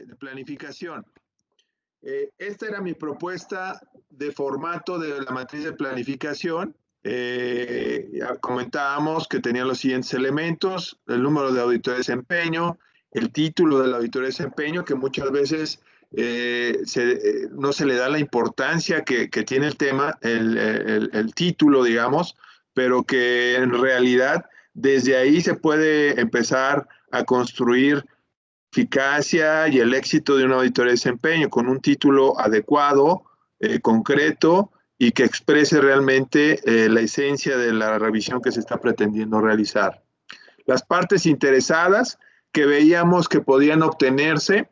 de planificación. Esta era mi propuesta de formato de la matriz de planificación. Comentábamos que tenía los siguientes elementos: el número de auditoría de desempeño, el título del auditoría de desempeño, que muchas veces no se le da la importancia que tiene el tema, el título, digamos, pero que en realidad desde ahí se puede empezar a construir eficacia y el éxito de una auditoría de desempeño con un título adecuado, concreto y que exprese realmente la esencia de la revisión que se está pretendiendo realizar. Las partes interesadas que veíamos que podían obtenerse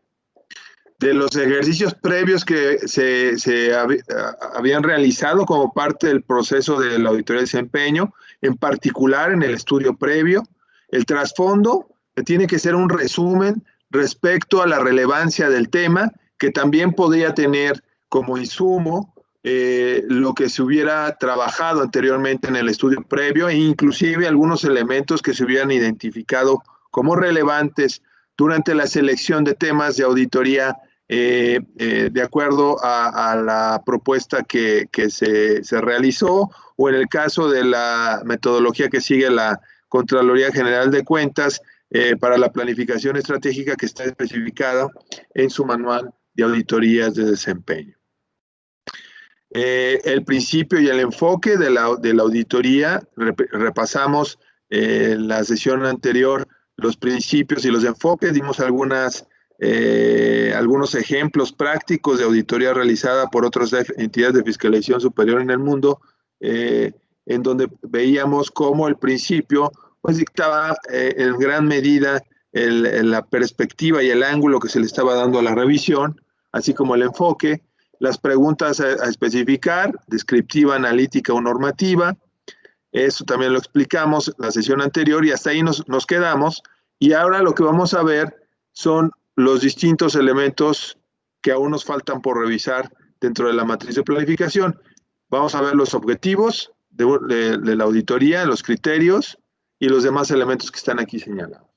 de los ejercicios previos que se habían realizado como parte del proceso de la auditoría de desempeño, en particular en el estudio previo. El trasfondo tiene que ser un resumen respecto a la relevancia del tema, que también podría tener como insumo lo que se hubiera trabajado anteriormente en el estudio previo e inclusive algunos elementos que se hubieran identificado como relevantes durante la selección de temas de auditoría de acuerdo a la propuesta que se realizó, o en el caso de la metodología que sigue la Contraloría General de Cuentas para la planificación estratégica, que está especificada en su manual de auditorías de desempeño. El principio y el enfoque de la auditoría, repasamos en la sesión anterior los principios y los enfoques, dimos algunos ejemplos prácticos de auditoría realizada por otras entidades de fiscalización superior en el mundo, en donde veíamos cómo el principio pues dictaba en gran medida la perspectiva y el ángulo que se le estaba dando a la revisión, así como el enfoque, las preguntas a especificar, descriptiva, analítica o normativa. Eso también lo explicamos en la sesión anterior y hasta ahí nos quedamos. Y ahora lo que vamos a ver son los distintos elementos que aún nos faltan por revisar dentro de la matriz de planificación. Vamos a ver los objetivos de la auditoría, los criterios y los demás elementos que están aquí señalados.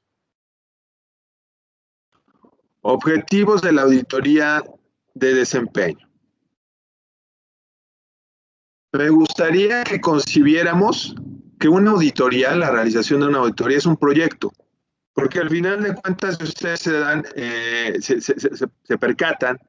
Objetivos de la auditoría de desempeño. Me gustaría que concibiéramos que una auditoría, la realización de una auditoría, es un proyecto, porque al final de cuentas, si ustedes se percatan,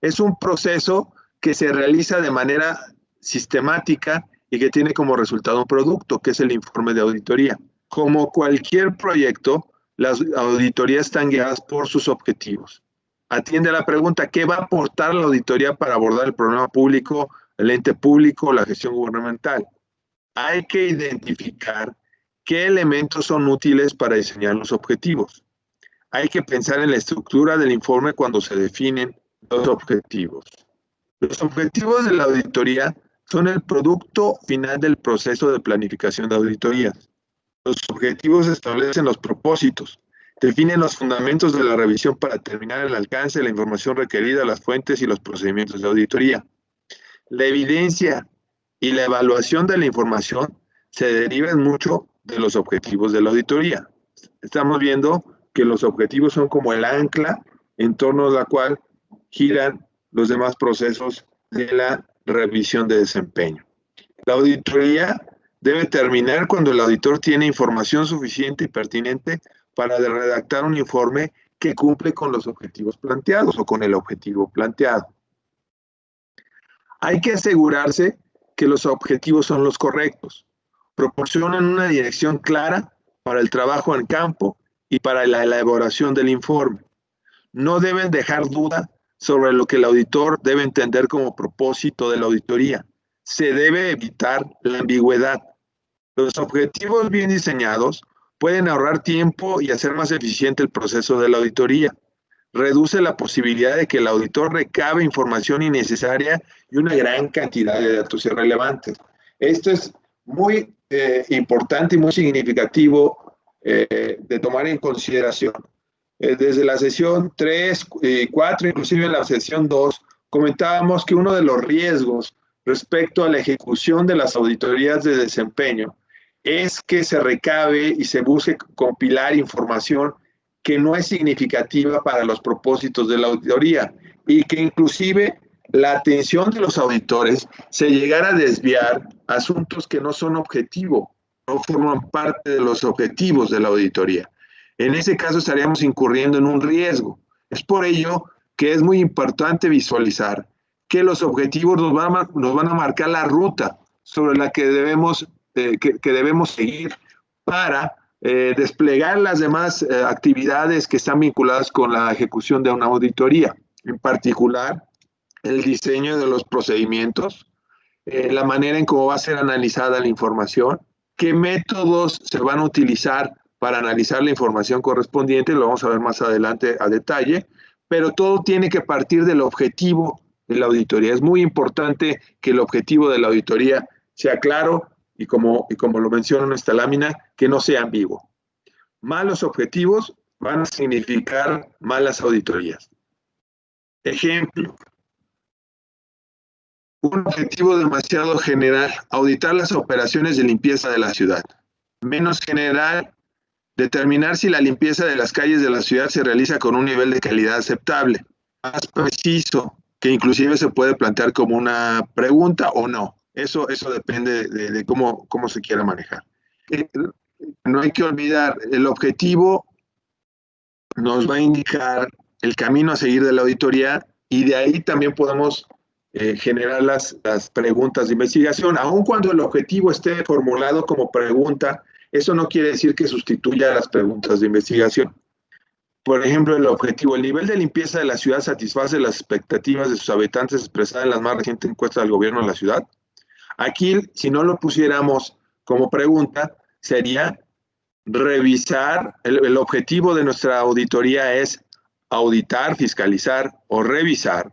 es un proceso que se realiza de manera sistemática y que tiene como resultado un producto, que es el informe de auditoría. Como cualquier proyecto, las auditorías están guiadas por sus objetivos. Atiende a la pregunta: ¿qué va a aportar la auditoría para abordar el problema público, el ente público, la gestión gubernamental? Hay que identificar qué elementos son útiles para diseñar los objetivos. Hay que pensar en la estructura del informe cuando se definen los objetivos. Los objetivos de la auditoría son el producto final del proceso de planificación de auditorías. Los objetivos establecen los propósitos, definen los fundamentos de la revisión para determinar el alcance de la información requerida, las fuentes y los procedimientos de auditoría. La evidencia y la evaluación de la información se derivan mucho de los objetivos de la auditoría. Estamos viendo que los objetivos son como el ancla en torno a la cual giran los demás procesos de la revisión de desempeño. La auditoría debe terminar cuando el auditor tiene información suficiente y pertinente para redactar un informe que cumple con los objetivos planteados o con el objetivo planteado. Hay que asegurarse que los objetivos son los correctos, proporcionan una dirección clara para el trabajo en campo y para la elaboración del informe. No deben dejar duda sobre lo que el auditor debe entender como propósito de la auditoría. Se debe evitar la ambigüedad. Los objetivos bien diseñados pueden ahorrar tiempo y hacer más eficiente el proceso de la auditoría. Reduce la posibilidad de que el auditor recabe información innecesaria y una gran cantidad de datos irrelevantes. Esto es muy importante y muy significativo de tomar en consideración. Desde la sesión 3 y 4, inclusive en la sesión 2, comentábamos que uno de los riesgos respecto a la ejecución de las auditorías de desempeño es que se recabe y se busque compilar información que no es significativa para los propósitos de la auditoría y que inclusive la atención de los auditores se llegara a desviar a asuntos que no son objetivos, no forman parte de los objetivos de la auditoría. En ese caso estaríamos incurriendo en un riesgo. Es por ello que es muy importante visualizar que los objetivos nos van a marcar la ruta sobre la que debemos seguir para desplegar las demás actividades que están vinculadas con la ejecución de una auditoría, en particular el diseño de los procedimientos, la manera en cómo va a ser analizada la información, qué métodos se van a utilizar para analizar la información correspondiente, lo vamos a ver más adelante a detalle, pero todo tiene que partir del objetivo de la auditoría. Es muy importante que el objetivo de la auditoría sea claro y como lo menciono en esta lámina, que no sea ambiguo. Malos objetivos van a significar malas auditorías. Ejemplo, un objetivo demasiado general, auditar las operaciones de limpieza de la ciudad. Menos general, determinar si la limpieza de las calles de la ciudad se realiza con un nivel de calidad aceptable. Más preciso, que inclusive se puede plantear como una pregunta o no. Eso depende de cómo se quiera manejar. No hay que olvidar, el objetivo nos va a indicar el camino a seguir de la auditoría y de ahí también podemos generar las preguntas de investigación. Aun cuando el objetivo esté formulado como pregunta, eso no quiere decir que sustituya las preguntas de investigación. Por ejemplo, el objetivo, el nivel de limpieza de la ciudad satisface las expectativas de sus habitantes expresadas en las más recientes encuestas del gobierno de la ciudad. Aquí, si no lo pusiéramos como pregunta, sería revisar, el objetivo de nuestra auditoría es auditar, fiscalizar o revisar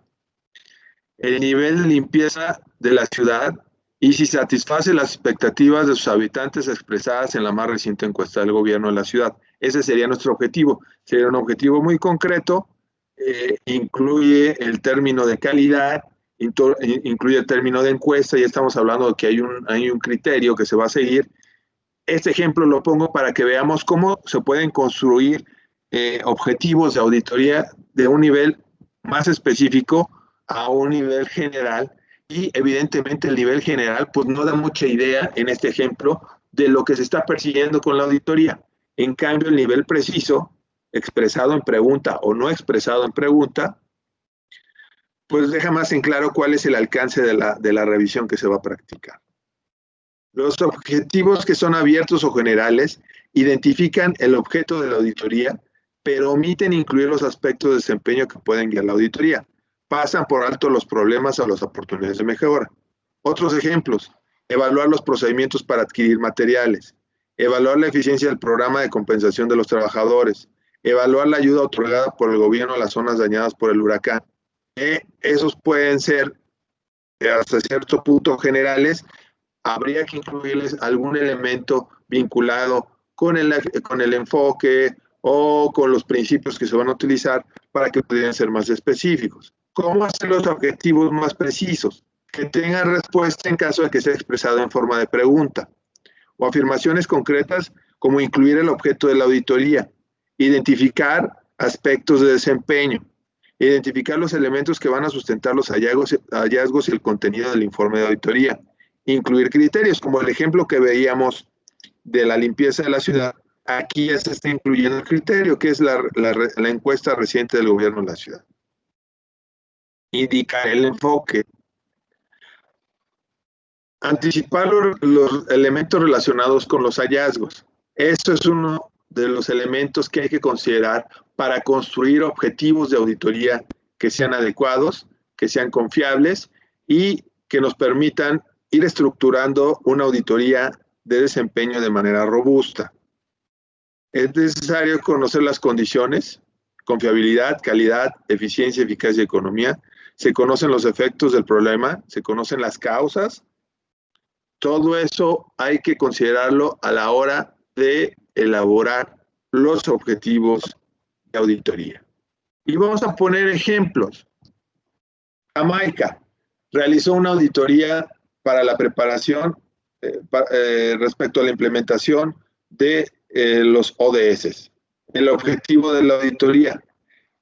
el nivel de limpieza de la ciudad y si satisface las expectativas de sus habitantes expresadas en la más reciente encuesta del gobierno de la ciudad. Ese sería nuestro objetivo. Sería un objetivo muy concreto, incluye el término de calidad, incluye el término de encuesta, y estamos hablando de que hay un criterio que se va a seguir. Este ejemplo lo pongo para que veamos cómo se pueden construir objetivos de auditoría de un nivel más específico a un nivel general, y evidentemente el nivel general pues no da mucha idea en este ejemplo de lo que se está persiguiendo con la auditoría. En cambio, el nivel preciso, expresado en pregunta o no expresado en pregunta, pues deja más en claro cuál es el alcance de la revisión que se va a practicar. Los objetivos que son abiertos o generales identifican el objeto de la auditoría, pero omiten incluir los aspectos de desempeño que pueden guiar la auditoría. Pasan por alto los problemas o las oportunidades de mejora. Otros ejemplos: evaluar los procedimientos para adquirir materiales, evaluar la eficiencia del programa de compensación de los trabajadores, evaluar la ayuda otorgada por el gobierno a las zonas dañadas por el huracán. Esos pueden ser hasta cierto punto generales. Habría que incluirles algún elemento vinculado con el enfoque o con los principios que se van a utilizar para que pudieran ser más específicos. ¿Cómo hacer los objetivos más precisos? Que tengan respuesta en caso de que sea expresado en forma de pregunta. O afirmaciones concretas como incluir el objeto de la auditoría, identificar aspectos de desempeño, identificar los elementos que van a sustentar los hallazgos y el contenido del informe de auditoría, incluir criterios, como el ejemplo que veíamos de la limpieza de la ciudad. Aquí ya se está incluyendo el criterio, que es la encuesta reciente del gobierno de la ciudad. Indicar el enfoque. Anticipar los elementos relacionados con los hallazgos. Esto es uno de los elementos que hay que considerar para construir objetivos de auditoría que sean adecuados, que sean confiables y que nos permitan ir estructurando una auditoría de desempeño de manera robusta. Es necesario conocer las condiciones: confiabilidad, calidad, eficiencia, eficacia y economía. Se conocen los efectos del problema, se conocen las causas. Todo eso hay que considerarlo a la hora de elaborar los objetivos de auditoría. Y vamos a poner ejemplos. Jamaica realizó una auditoría para la preparación respecto a la implementación de los ODS. El objetivo de la auditoría: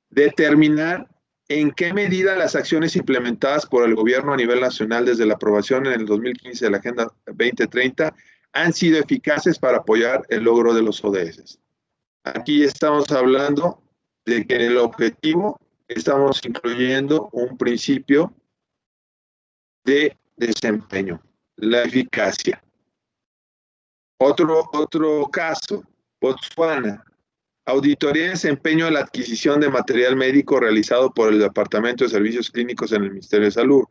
determinar en qué medida las acciones implementadas por el gobierno a nivel nacional desde la aprobación en el 2015 de la Agenda 2030 han sido eficaces para apoyar el logro de los ODS. Aquí estamos hablando de que en el objetivo estamos incluyendo un principio de desempeño, la eficacia. Otro caso, Botswana. Auditoría de desempeño de la adquisición de material médico realizado por el Departamento de Servicios Clínicos en el Ministerio de Salud.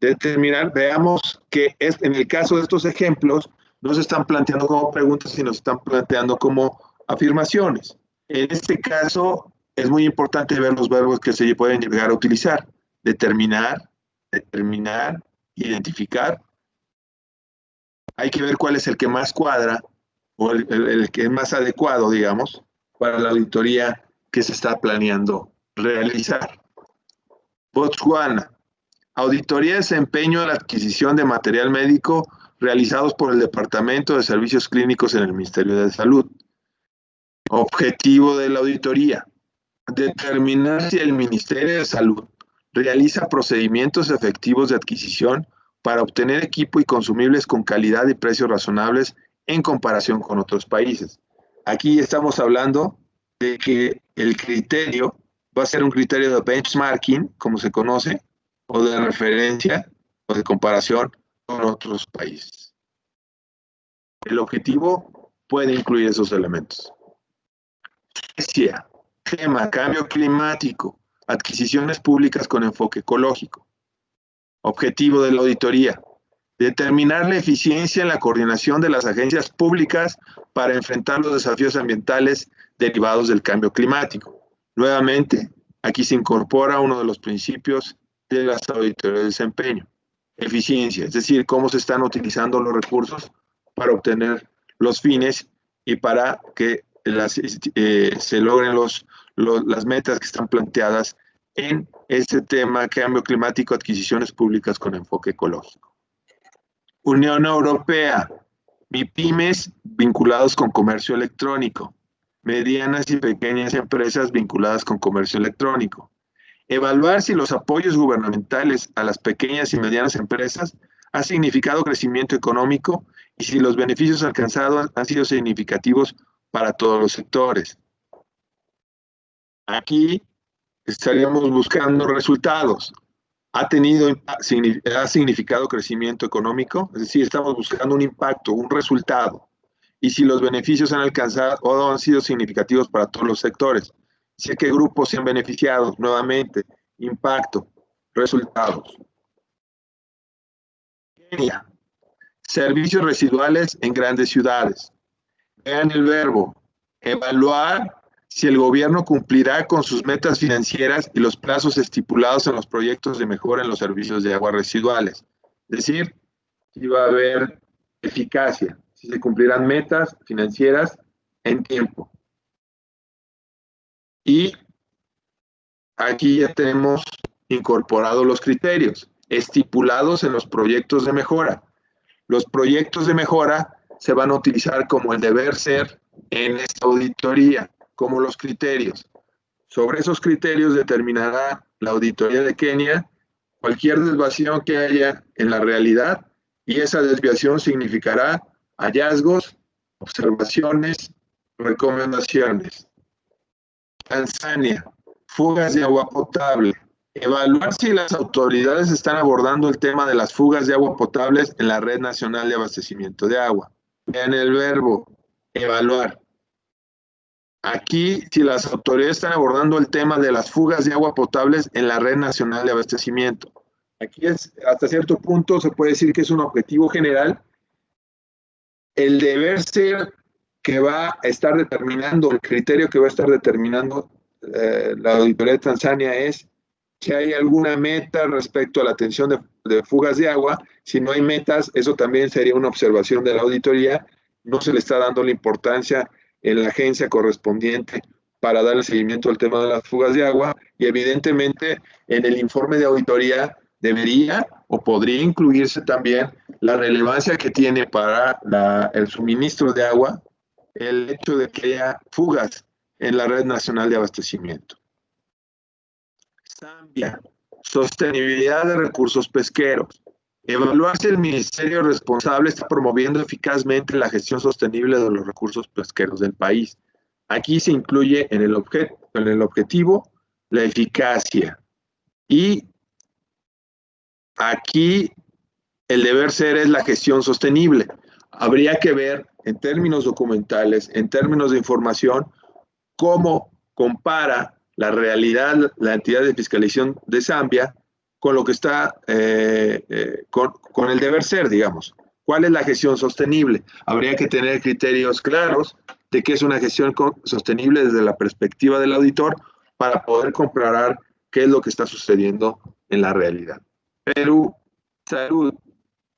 Determinar, veamos que en el caso de estos ejemplos, no se están planteando como preguntas, sino se están planteando como afirmaciones. En este caso, es muy importante ver los verbos que se pueden llegar a utilizar. Determinar, identificar. Hay que ver cuál es el que más cuadra o el que es más adecuado, digamos, para la auditoría que se está planeando realizar. Botswana. Auditoría de desempeño de la adquisición de material médico realizados por el Departamento de Servicios Clínicos en el Ministerio de Salud. Objetivo de la auditoría: determinar si el Ministerio de Salud realiza procedimientos efectivos de adquisición para obtener equipo y consumibles con calidad y precios razonables en comparación con otros países. Aquí estamos hablando de que el criterio va a ser un criterio de benchmarking, como se conoce, o de referencia o de comparación con otros países. El objetivo puede incluir esos elementos. Tema: cambio climático, adquisiciones públicas con enfoque ecológico. Objetivo de la auditoría: determinar la eficiencia en la coordinación de las agencias públicas para enfrentar los desafíos ambientales derivados del cambio climático. Nuevamente, aquí se incorpora uno de los principios de las auditorías de desempeño: eficiencia, es decir, cómo se están utilizando los recursos para obtener los fines y para que se logren las metas que están planteadas en este tema: cambio climático, adquisiciones públicas con enfoque ecológico. Unión Europea. MIPYMES vinculados con comercio electrónico. Medianas y pequeñas empresas vinculadas con comercio electrónico. Evaluar si los apoyos gubernamentales a las pequeñas y medianas empresas han significado crecimiento económico y si los beneficios alcanzados han sido significativos para todos los sectores. Aquí estaríamos buscando resultados. ¿Ha significado crecimiento económico? Es decir, estamos buscando un impacto, un resultado. Y si los beneficios han alcanzado o han sido significativos para todos los sectores. Si es que grupos se han beneficiado, nuevamente, impacto, resultados. Kenia. Servicios residuales en grandes ciudades. Vean el verbo: evaluar si el gobierno cumplirá con sus metas financieras y los plazos estipulados en los proyectos de mejora en los servicios de aguas residuales. Es decir, si va a haber eficacia, si se cumplirán metas financieras en tiempo. Y aquí ya tenemos incorporados los criterios estipulados en los proyectos de mejora. Los proyectos de mejora se van a utilizar como el deber ser en esta auditoría, como los criterios. Sobre esos criterios determinará la auditoría de Kenia cualquier desviación que haya en la realidad, y esa desviación significará hallazgos, observaciones, recomendaciones. Tanzania. Fugas de agua potable. Evaluar si las autoridades están abordando el tema de las fugas de agua potable en la Red Nacional de Abastecimiento de Agua. Vean el verbo: evaluar. Aquí, si las autoridades están abordando el tema de las fugas de agua potable en la Red Nacional de Abastecimiento. Aquí hasta cierto punto se puede decir que es un objetivo general. El deber ser que va a estar determinando, el criterio que va a estar determinando la auditoría de Tanzania es si hay alguna meta respecto a la atención de fugas de agua. Si no hay metas, eso también sería una observación de la auditoría. No se le está dando la importancia en la agencia correspondiente para dar el seguimiento al tema de las fugas de agua, y evidentemente en el informe de auditoría debería o podría incluirse también la relevancia que tiene para el suministro de agua el hecho de que haya fugas en la Red Nacional de Abastecimiento. Zambia, sostenibilidad de recursos pesqueros. Evaluar si el ministerio responsable está promoviendo eficazmente la gestión sostenible de los recursos pesqueros del país. Aquí se incluye en el objetivo la eficacia. Y aquí el deber ser es la gestión sostenible. Habría que ver en términos documentales, en términos de información, cómo compara la realidad, la entidad de fiscalización de Zambia, con lo que está, con el deber ser, digamos. ¿Cuál es la gestión sostenible? Habría que tener criterios claros de qué es una gestión sostenible desde la perspectiva del auditor para poder comparar qué es lo que está sucediendo en la realidad. Perú, salud,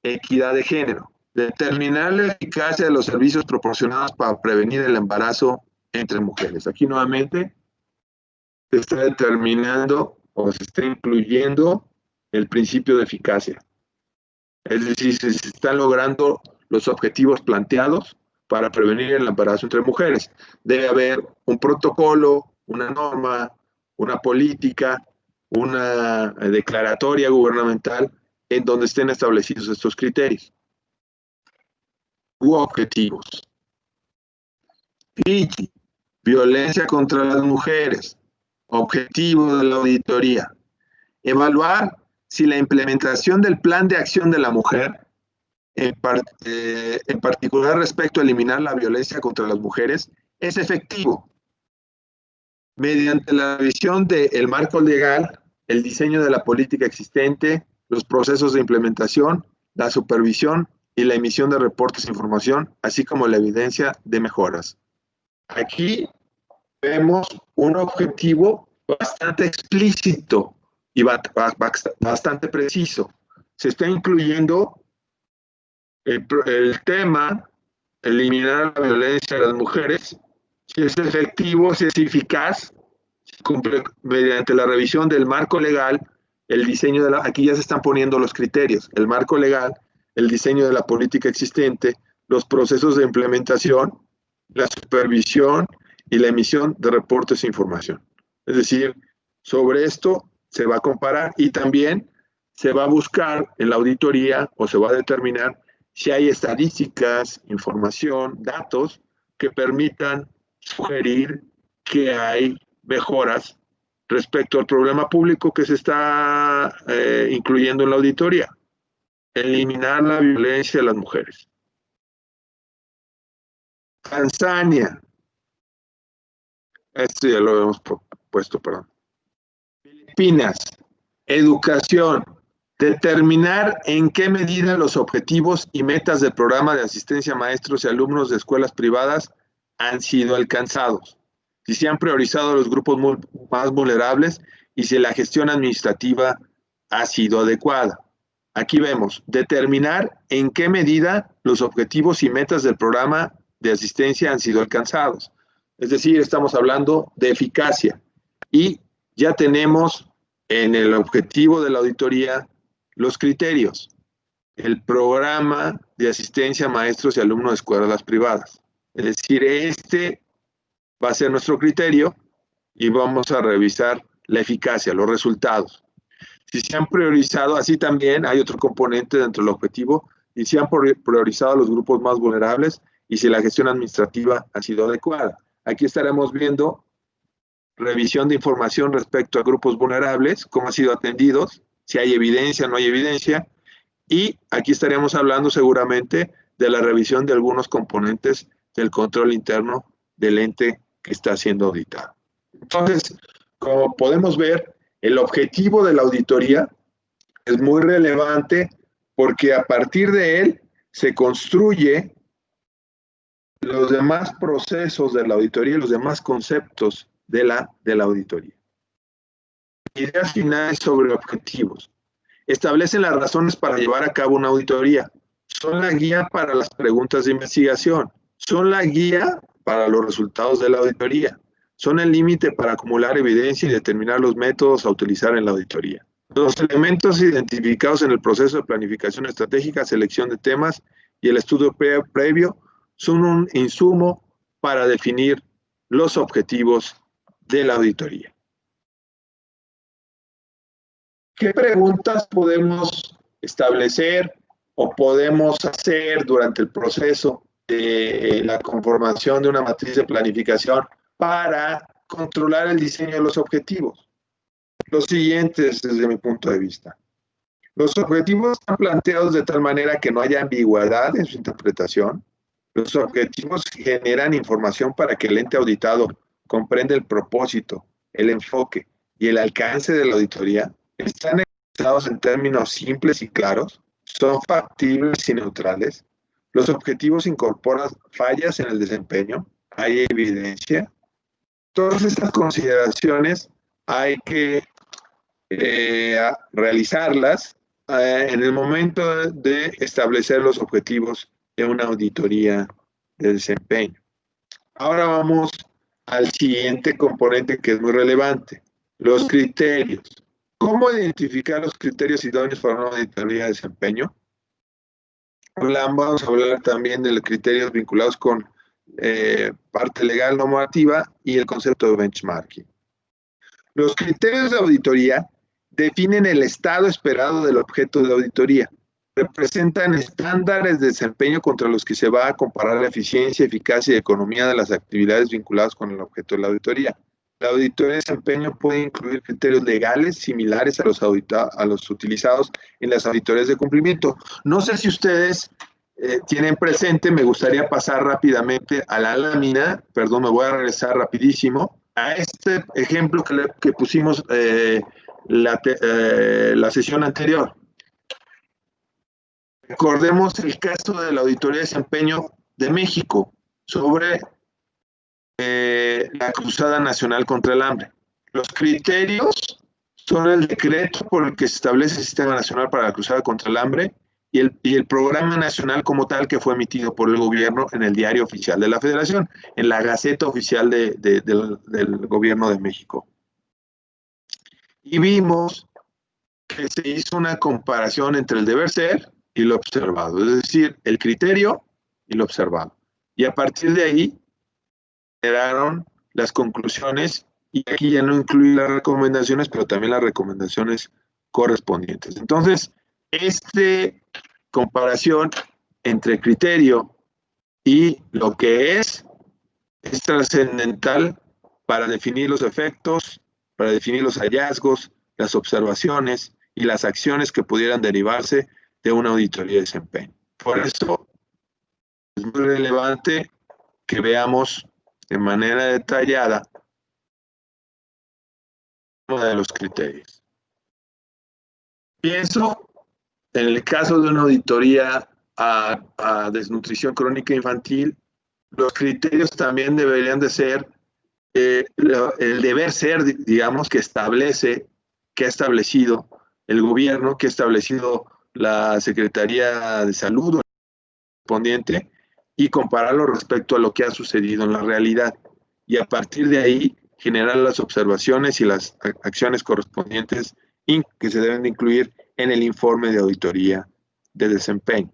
equidad de género. Determinar la eficacia de los servicios proporcionados para prevenir el embarazo entre mujeres. Aquí nuevamente se está determinando o se está incluyendo el principio de eficacia. Es decir, se están logrando los objetivos planteados para prevenir el embarazo entre mujeres. Debe haber un protocolo, una norma, una política, una declaratoria gubernamental en donde estén establecidos estos criterios u objetivos. Fiji, violencia contra las mujeres, objetivo de la auditoría. Evaluar si la implementación del plan de acción de la mujer, en particular respecto a eliminar la violencia contra las mujeres, es efectivo. Mediante la revisión del marco legal, el diseño de la política existente, los procesos de implementación, la supervisión y la emisión de reportes e información, así como la evidencia de mejoras. Aquí vemos un objetivo bastante explícito y bastante preciso. Se está incluyendo el tema, eliminar la violencia de las mujeres, si es efectivo, si es eficaz, si cumple mediante la revisión del marco legal, el diseño de aquí ya se están poniendo los criterios, el marco legal, el diseño de la política existente, los procesos de implementación, la supervisión y la emisión de reportes e información. Es decir, sobre esto se va a comparar y también se va a buscar en la auditoría o se va a determinar si hay estadísticas, información, datos que permitan sugerir que hay mejoras respecto al problema público que se está incluyendo en la auditoría. Eliminar la violencia de las mujeres. Tanzania. Esto ya lo hemos puesto, perdón. Filipinas. Educación. Determinar en qué medida los objetivos y metas del programa de asistencia a maestros y alumnos de escuelas privadas han sido alcanzados, si se han priorizado a los grupos más vulnerables y si la gestión administrativa ha sido adecuada. Aquí vemos, determinar en qué medida los objetivos y metas del programa de asistencia han sido alcanzados. Es decir, estamos hablando de eficacia y ya tenemos en el objetivo de la auditoría los criterios. El programa de asistencia a maestros y alumnos de escuelas privadas. Es decir, este va a ser nuestro criterio y vamos a revisar la eficacia, los resultados. Si se han priorizado, así también hay otro componente dentro del objetivo, y si han priorizado a los grupos más vulnerables y si la gestión administrativa ha sido adecuada. Aquí estaremos viendo revisión de información respecto a grupos vulnerables, cómo han sido atendidos, si hay evidencia o no hay evidencia, y aquí estaremos hablando seguramente de la revisión de algunos componentes del control interno del ente que está siendo auditado. Entonces, como podemos ver, el objetivo de la auditoría es muy relevante porque a partir de él se construye los demás procesos de la auditoría y los demás conceptos de la auditoría. Ideas finales sobre objetivos. Establecen las razones para llevar a cabo una auditoría. Son la guía para las preguntas de investigación. Son la guía para los resultados de la auditoría. Son el límite para acumular evidencia y determinar los métodos a utilizar en la auditoría. Los elementos identificados en el proceso de planificación estratégica, selección de temas y el estudio previo son un insumo para definir los objetivos de la auditoría. ¿Qué preguntas podemos establecer o podemos hacer durante el proceso de la conformación de una matriz de planificación para controlar el diseño de los objetivos? Los siguientes desde mi punto de vista. Los objetivos están planteados de tal manera que no haya ambigüedad en su interpretación. Los objetivos generan información para que el ente auditado comprenda el propósito, el enfoque y el alcance de la auditoría. Están expresados en términos simples y claros, son factibles y neutrales. Los objetivos incorporan fallas en el desempeño, hay evidencia. Todas estas consideraciones hay que realizarlas en el momento de establecer los objetivos de una auditoría de desempeño. Ahora vamos al siguiente componente que es muy relevante, los criterios. ¿Cómo identificar los criterios idóneos para una auditoría de desempeño? Vamos a hablar también de los criterios vinculados con parte legal normativa y el concepto de benchmarking. Los criterios de auditoría definen el estado esperado del objeto de auditoría. Representan estándares de desempeño contra los que se va a comparar la eficiencia, eficacia y economía de las actividades vinculadas con el objeto de la auditoría. La auditoría de desempeño puede incluir criterios legales similares a los utilizados en las auditorías de cumplimiento. No sé si ustedes tienen presente, me gustaría pasar rápidamente a la lámina, perdón, me voy a regresar rapidísimo, a este ejemplo que pusimos la sesión anterior. Recordemos el caso de la Auditoría de Desempeño de México sobre la Cruzada Nacional contra el Hambre. Los criterios son el decreto por el que se establece el Sistema Nacional para la Cruzada contra el Hambre y el programa nacional como tal que fue emitido por el gobierno en el Diario Oficial de la Federación, en la Gaceta Oficial del Gobierno de México. Y vimos que se hizo una comparación entre el deber ser y lo observado, es decir, el criterio y lo observado. Y a partir de ahí generaron las conclusiones, y aquí ya no incluí las recomendaciones, pero también las recomendaciones correspondientes. Entonces, esta comparación entre criterio y lo que es trascendental para definir los efectos, para definir los hallazgos, las observaciones y las acciones que pudieran derivarse de una auditoría de desempeño. Por eso es muy relevante que veamos de manera detallada uno de los criterios. Pienso en el caso de una auditoría a desnutrición crónica infantil, los criterios también deberían de ser el deber ser, digamos, que ha establecido el gobierno, que ha establecido la Secretaría de Salud correspondiente, y compararlo respecto a lo que ha sucedido en la realidad. Y a partir de ahí, generar las observaciones y las acciones correspondientes que se deben de incluir en el informe de auditoría de desempeño.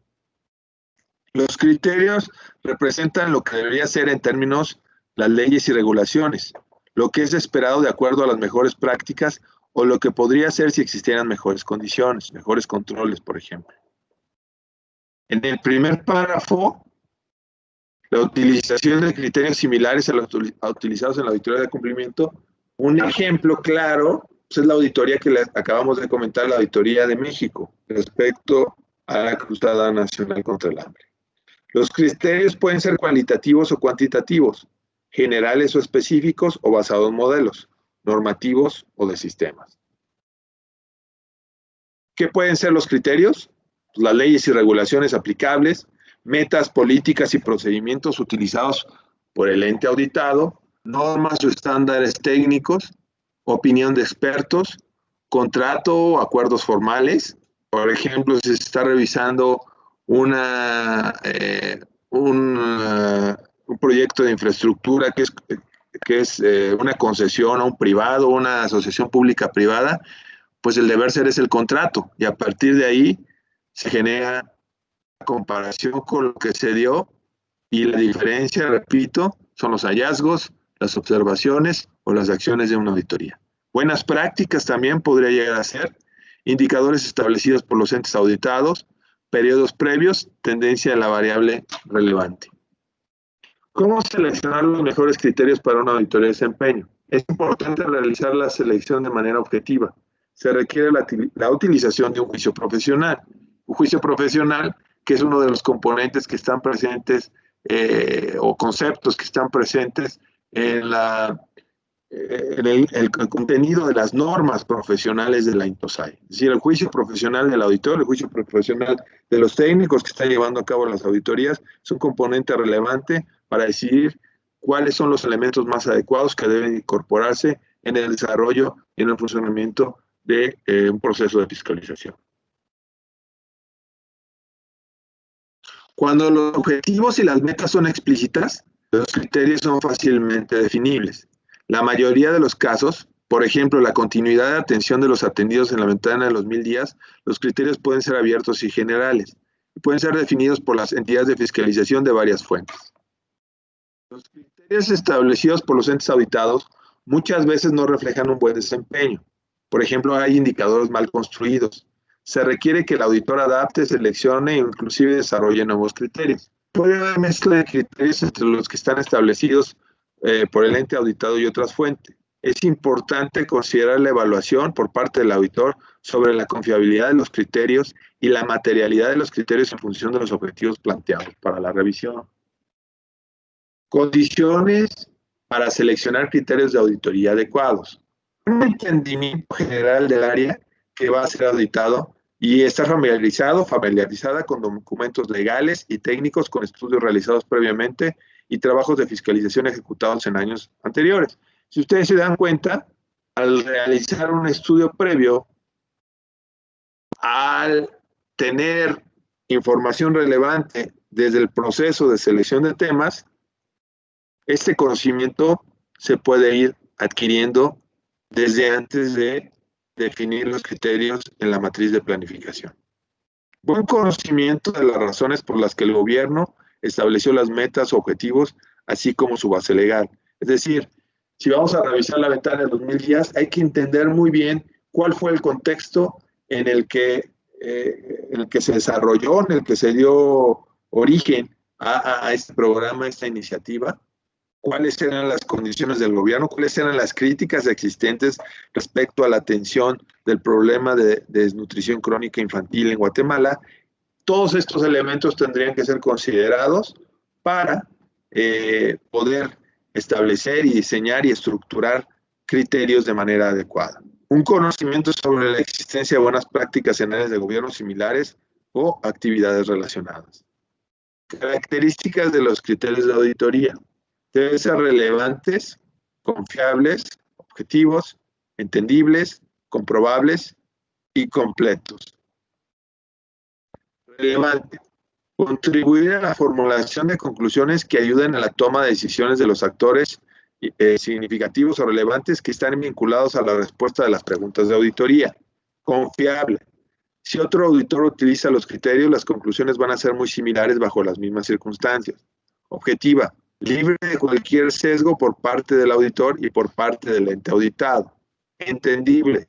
Los criterios representan lo que debería ser en términos las leyes y regulaciones, lo que es esperado de acuerdo a las mejores prácticas o lo que podría ser si existieran mejores condiciones, mejores controles, por ejemplo. En el primer párrafo, la utilización de criterios similares a los utilizados en la auditoría de cumplimiento. Un ejemplo claro pues, es la auditoría que acabamos de comentar, la Auditoría de México, respecto a la Cruzada Nacional contra el Hambre. Los criterios pueden ser cualitativos o cuantitativos, generales o específicos o basados en modelos, normativos o de sistemas. ¿Qué pueden ser los criterios? Pues las leyes y regulaciones aplicables, metas, políticas y procedimientos utilizados por el ente auditado, normas o estándares técnicos, opinión de expertos, contrato o acuerdos formales. Por ejemplo, si se está revisando un proyecto de infraestructura que es una concesión a un privado, una asociación pública-privada, pues el deber ser es el contrato, y a partir de ahí se genera comparación con lo que se dio, y la diferencia, repito, son los hallazgos, las observaciones o las acciones de una auditoría. Buenas prácticas también podría llegar a ser indicadores establecidos por los entes auditados, periodos previos, tendencia a la variable relevante. ¿Cómo seleccionar los mejores criterios para una auditoría de desempeño? Es importante realizar la selección de manera objetiva. Se requiere la utilización de un juicio profesional. Un juicio profesional, que es uno de los componentes que están presentes o conceptos que están presentes en el contenido de las normas profesionales de la INTOSAI. Es decir, el juicio profesional del auditor, el juicio profesional de los técnicos que están llevando a cabo las auditorías, es un componente relevante para decidir cuáles son los elementos más adecuados que deben incorporarse en el desarrollo y en el funcionamiento de un proceso de fiscalización. Cuando los objetivos y las metas son explícitas, los criterios son fácilmente definibles. La mayoría de los casos, por ejemplo, la continuidad de atención de los atendidos en la ventana de los 1000 días, los criterios pueden ser abiertos y generales y pueden ser definidos por las entidades de fiscalización de varias fuentes. Los criterios establecidos por los entes auditados muchas veces no reflejan un buen desempeño. Por ejemplo, hay indicadores mal construidos. Se requiere que el auditor adapte, seleccione e inclusive desarrolle nuevos criterios. Puede haber mezcla de criterios entre los que están establecidos por el ente auditado y otras fuentes. Es importante considerar la evaluación por parte del auditor sobre la confiabilidad de los criterios y la materialidad de los criterios en función de los objetivos planteados para la revisión. Condiciones para seleccionar criterios de auditoría adecuados. Un entendimiento general del área que va a ser auditado y estar familiarizada con documentos legales y técnicos, con estudios realizados previamente y trabajos de fiscalización ejecutados en años anteriores. Si ustedes se dan cuenta, al realizar un estudio previo, al tener información relevante desde el proceso de selección de temas, este conocimiento se puede ir adquiriendo desde antes de definir los criterios en la matriz de planificación. Buen conocimiento de las razones por las que el gobierno estableció las metas o objetivos, así como su base legal. Es decir, si vamos a revisar la ventana de los 1000 días, hay que entender muy bien cuál fue el contexto en el que se desarrolló, en el que se dio origen a este programa, a esta iniciativa, cuáles eran las condiciones del gobierno, cuáles eran las críticas existentes respecto a la atención del problema de desnutrición crónica infantil en Guatemala. Todos estos elementos tendrían que ser considerados para poder establecer y diseñar y estructurar criterios de manera adecuada. Un conocimiento sobre la existencia de buenas prácticas en áreas de gobierno similares o actividades relacionadas. Características de los criterios de auditoría. Deben ser relevantes, confiables, objetivos, entendibles, comprobables y completos. Relevante. Contribuir a la formulación de conclusiones que ayuden a la toma de decisiones de los actores significativos o relevantes que están vinculados a la respuesta de las preguntas de auditoría. Confiable. Si otro auditor utiliza los criterios, las conclusiones van a ser muy similares bajo las mismas circunstancias. Objetiva. Libre de cualquier sesgo por parte del auditor y por parte del ente auditado. Entendible.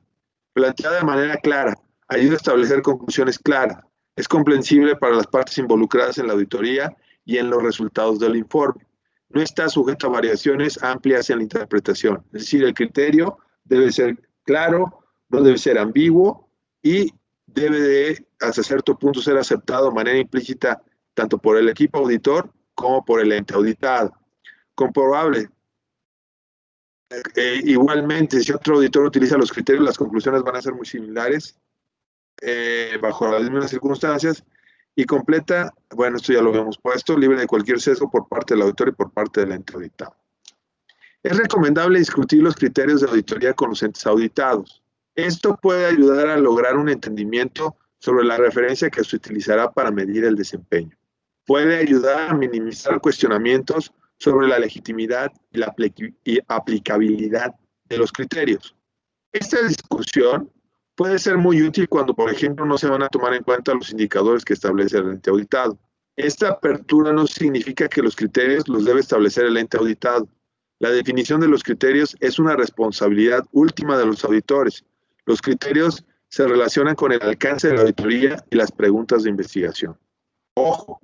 Planteada de manera clara. Ayuda a establecer conclusiones claras. Es comprensible para las partes involucradas en la auditoría y en los resultados del informe. No está sujeto a variaciones amplias en la interpretación. Es decir, el criterio debe ser claro, no debe ser ambiguo y debe de, hasta cierto punto, ser aceptado de manera implícita tanto por el equipo auditor como por el ente auditado. Comprobable. Igualmente, si otro auditor utiliza los criterios, las conclusiones van a ser muy similares bajo las mismas circunstancias. Y completa, bueno, esto ya lo habíamos puesto, libre de cualquier sesgo por parte del auditor y por parte del ente auditado. Es recomendable discutir los criterios de auditoría con los entes auditados. Esto puede ayudar a lograr un entendimiento sobre la referencia que se utilizará para medir el desempeño. Puede ayudar a minimizar cuestionamientos sobre la legitimidad y la aplicabilidad de los criterios. Esta discusión puede ser muy útil cuando, por ejemplo, no se van a tomar en cuenta los indicadores que establece el ente auditado. Esta apertura no significa que los criterios los debe establecer el ente auditado. La definición de los criterios es una responsabilidad última de los auditores. Los criterios se relacionan con el alcance de la auditoría y las preguntas de investigación. Ojo,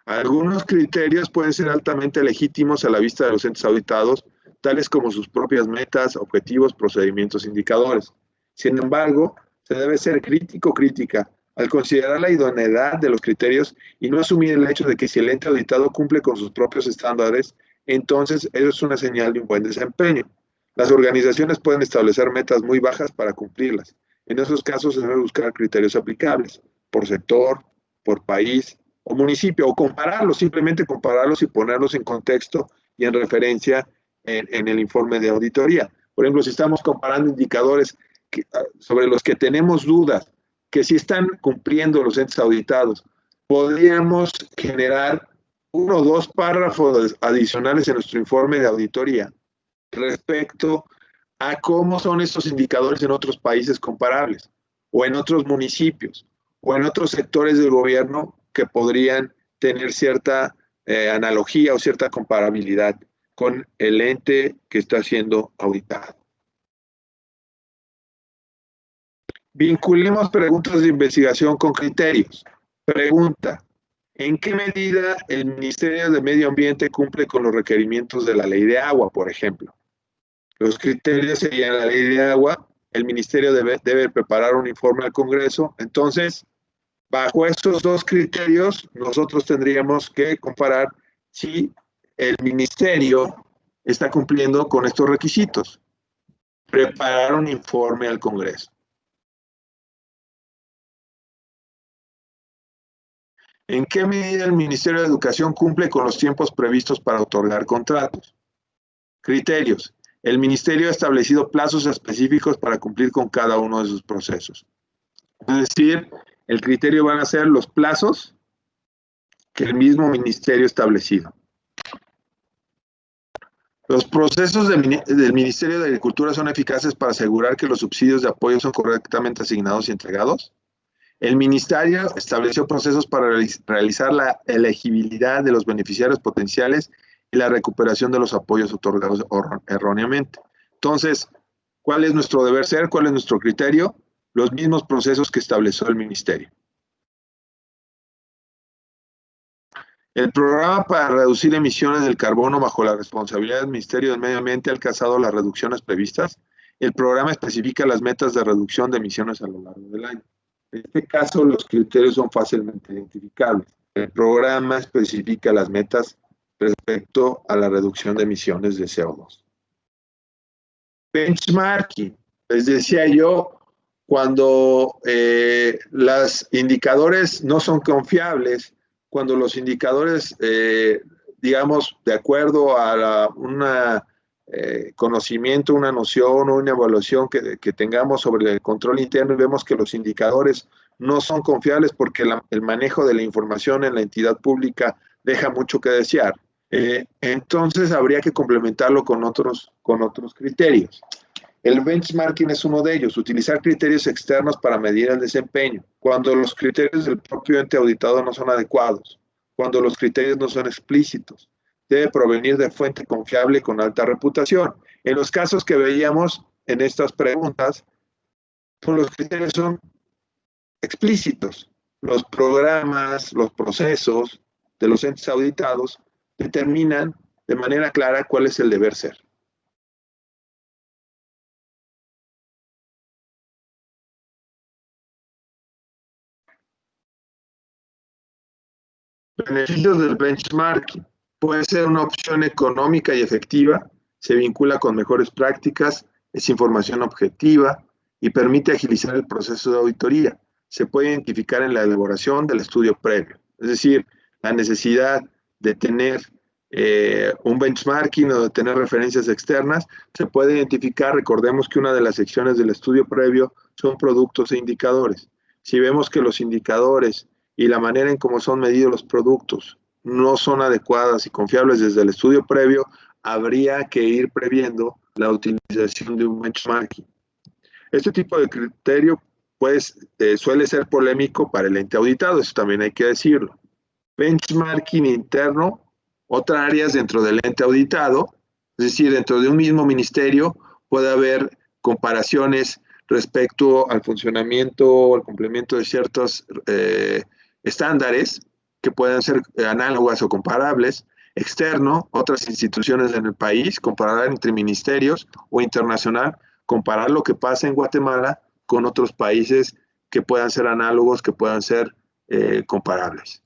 algunos criterios pueden ser altamente legítimos a la vista de los entes auditados, tales como sus propias metas, objetivos, procedimientos, indicadores. Sin embargo, se debe ser crítica al considerar la idoneidad de los criterios y no asumir el hecho de que si el ente auditado cumple con sus propios estándares, entonces eso es una señal de un buen desempeño. Las organizaciones pueden establecer metas muy bajas para cumplirlas. En esos casos se debe buscar criterios aplicables por sector, por país o municipio, o compararlos, simplemente compararlos y ponerlos en contexto y en referencia en el informe de auditoría. Por ejemplo, si estamos comparando indicadores sobre los que tenemos dudas, que si están cumpliendo los entes auditados, podríamos generar 1 o 2 párrafos adicionales en nuestro informe de auditoría respecto a cómo son estos indicadores en otros países comparables, o en otros municipios, o en otros sectores del gobierno que podrían tener cierta analogía o cierta comparabilidad con el ente que está siendo auditado. Vinculemos preguntas de investigación con criterios. Pregunta: ¿en qué medida el Ministerio de Medio Ambiente cumple con los requerimientos de la Ley de Agua, por ejemplo? Los criterios serían la Ley de Agua, el Ministerio debe preparar un informe al Congreso. Entonces, bajo estos 2 criterios, nosotros tendríamos que comparar si el Ministerio está cumpliendo con estos requisitos. Preparar un informe al Congreso. ¿En qué medida el Ministerio de Educación cumple con los tiempos previstos para otorgar contratos? Criterios: el Ministerio ha establecido plazos específicos para cumplir con cada uno de sus procesos. Es decir, el criterio van a ser los plazos que el mismo Ministerio ha establecido. ¿Los procesos del Ministerio de Agricultura son eficaces para asegurar que los subsidios de apoyo son correctamente asignados y entregados? El Ministerio estableció procesos para realizar la elegibilidad de los beneficiarios potenciales y la recuperación de los apoyos otorgados erróneamente. Entonces, ¿cuál es nuestro deber ser? ¿Cuál es nuestro criterio? Los mismos procesos que estableció el Ministerio. El programa para reducir emisiones del carbono bajo la responsabilidad del Ministerio del Medio Ambiente ha alcanzado las reducciones previstas. El programa especifica las metas de reducción de emisiones a lo largo del año. En este caso, los criterios son fácilmente identificables. El programa especifica las metas respecto a la reducción de emisiones de CO2. Benchmarking. Les decía yo, cuando los indicadores no son confiables, cuando los indicadores, digamos, de acuerdo a un conocimiento, una noción o una evaluación que tengamos sobre el control interno, y vemos que los indicadores no son confiables porque el manejo de la información en la entidad pública deja mucho que desear. Entonces habría que complementarlo con otros criterios. El benchmarking es uno de ellos, utilizar criterios externos para medir el desempeño, cuando los criterios del propio ente auditado no son adecuados, cuando los criterios no son explícitos, debe provenir de fuente confiable con alta reputación. En los casos que veíamos en estas preguntas, pues los criterios son explícitos. Los programas, los procesos de los entes auditados determinan de manera clara cuál es el deber ser. Beneficios del benchmarking. Puede ser una opción económica y efectiva, se vincula con mejores prácticas, es información objetiva y permite agilizar el proceso de auditoría. Se puede identificar en la elaboración del estudio previo. Es decir, la necesidad de tener un benchmarking o de tener referencias externas se puede identificar. Recordemos que una de las secciones del estudio previo son productos e indicadores. Si vemos que los indicadores y la manera en cómo son medidos los productos no son adecuadas y confiables desde el estudio previo, habría que ir previendo la utilización de un benchmarking. Este tipo de criterio pues, suele ser polémico para el ente auditado, eso también hay que decirlo. Benchmarking interno, otras áreas dentro del ente auditado, Es decir, dentro de un mismo ministerio puede haber comparaciones respecto al funcionamiento o al cumplimiento de ciertos estándares que pueden ser análogas o comparables. Externo, otras instituciones en el país, comparar entre ministerios, o internacional, comparar lo que pasa en Guatemala con otros países que puedan ser análogos, que puedan ser comparables.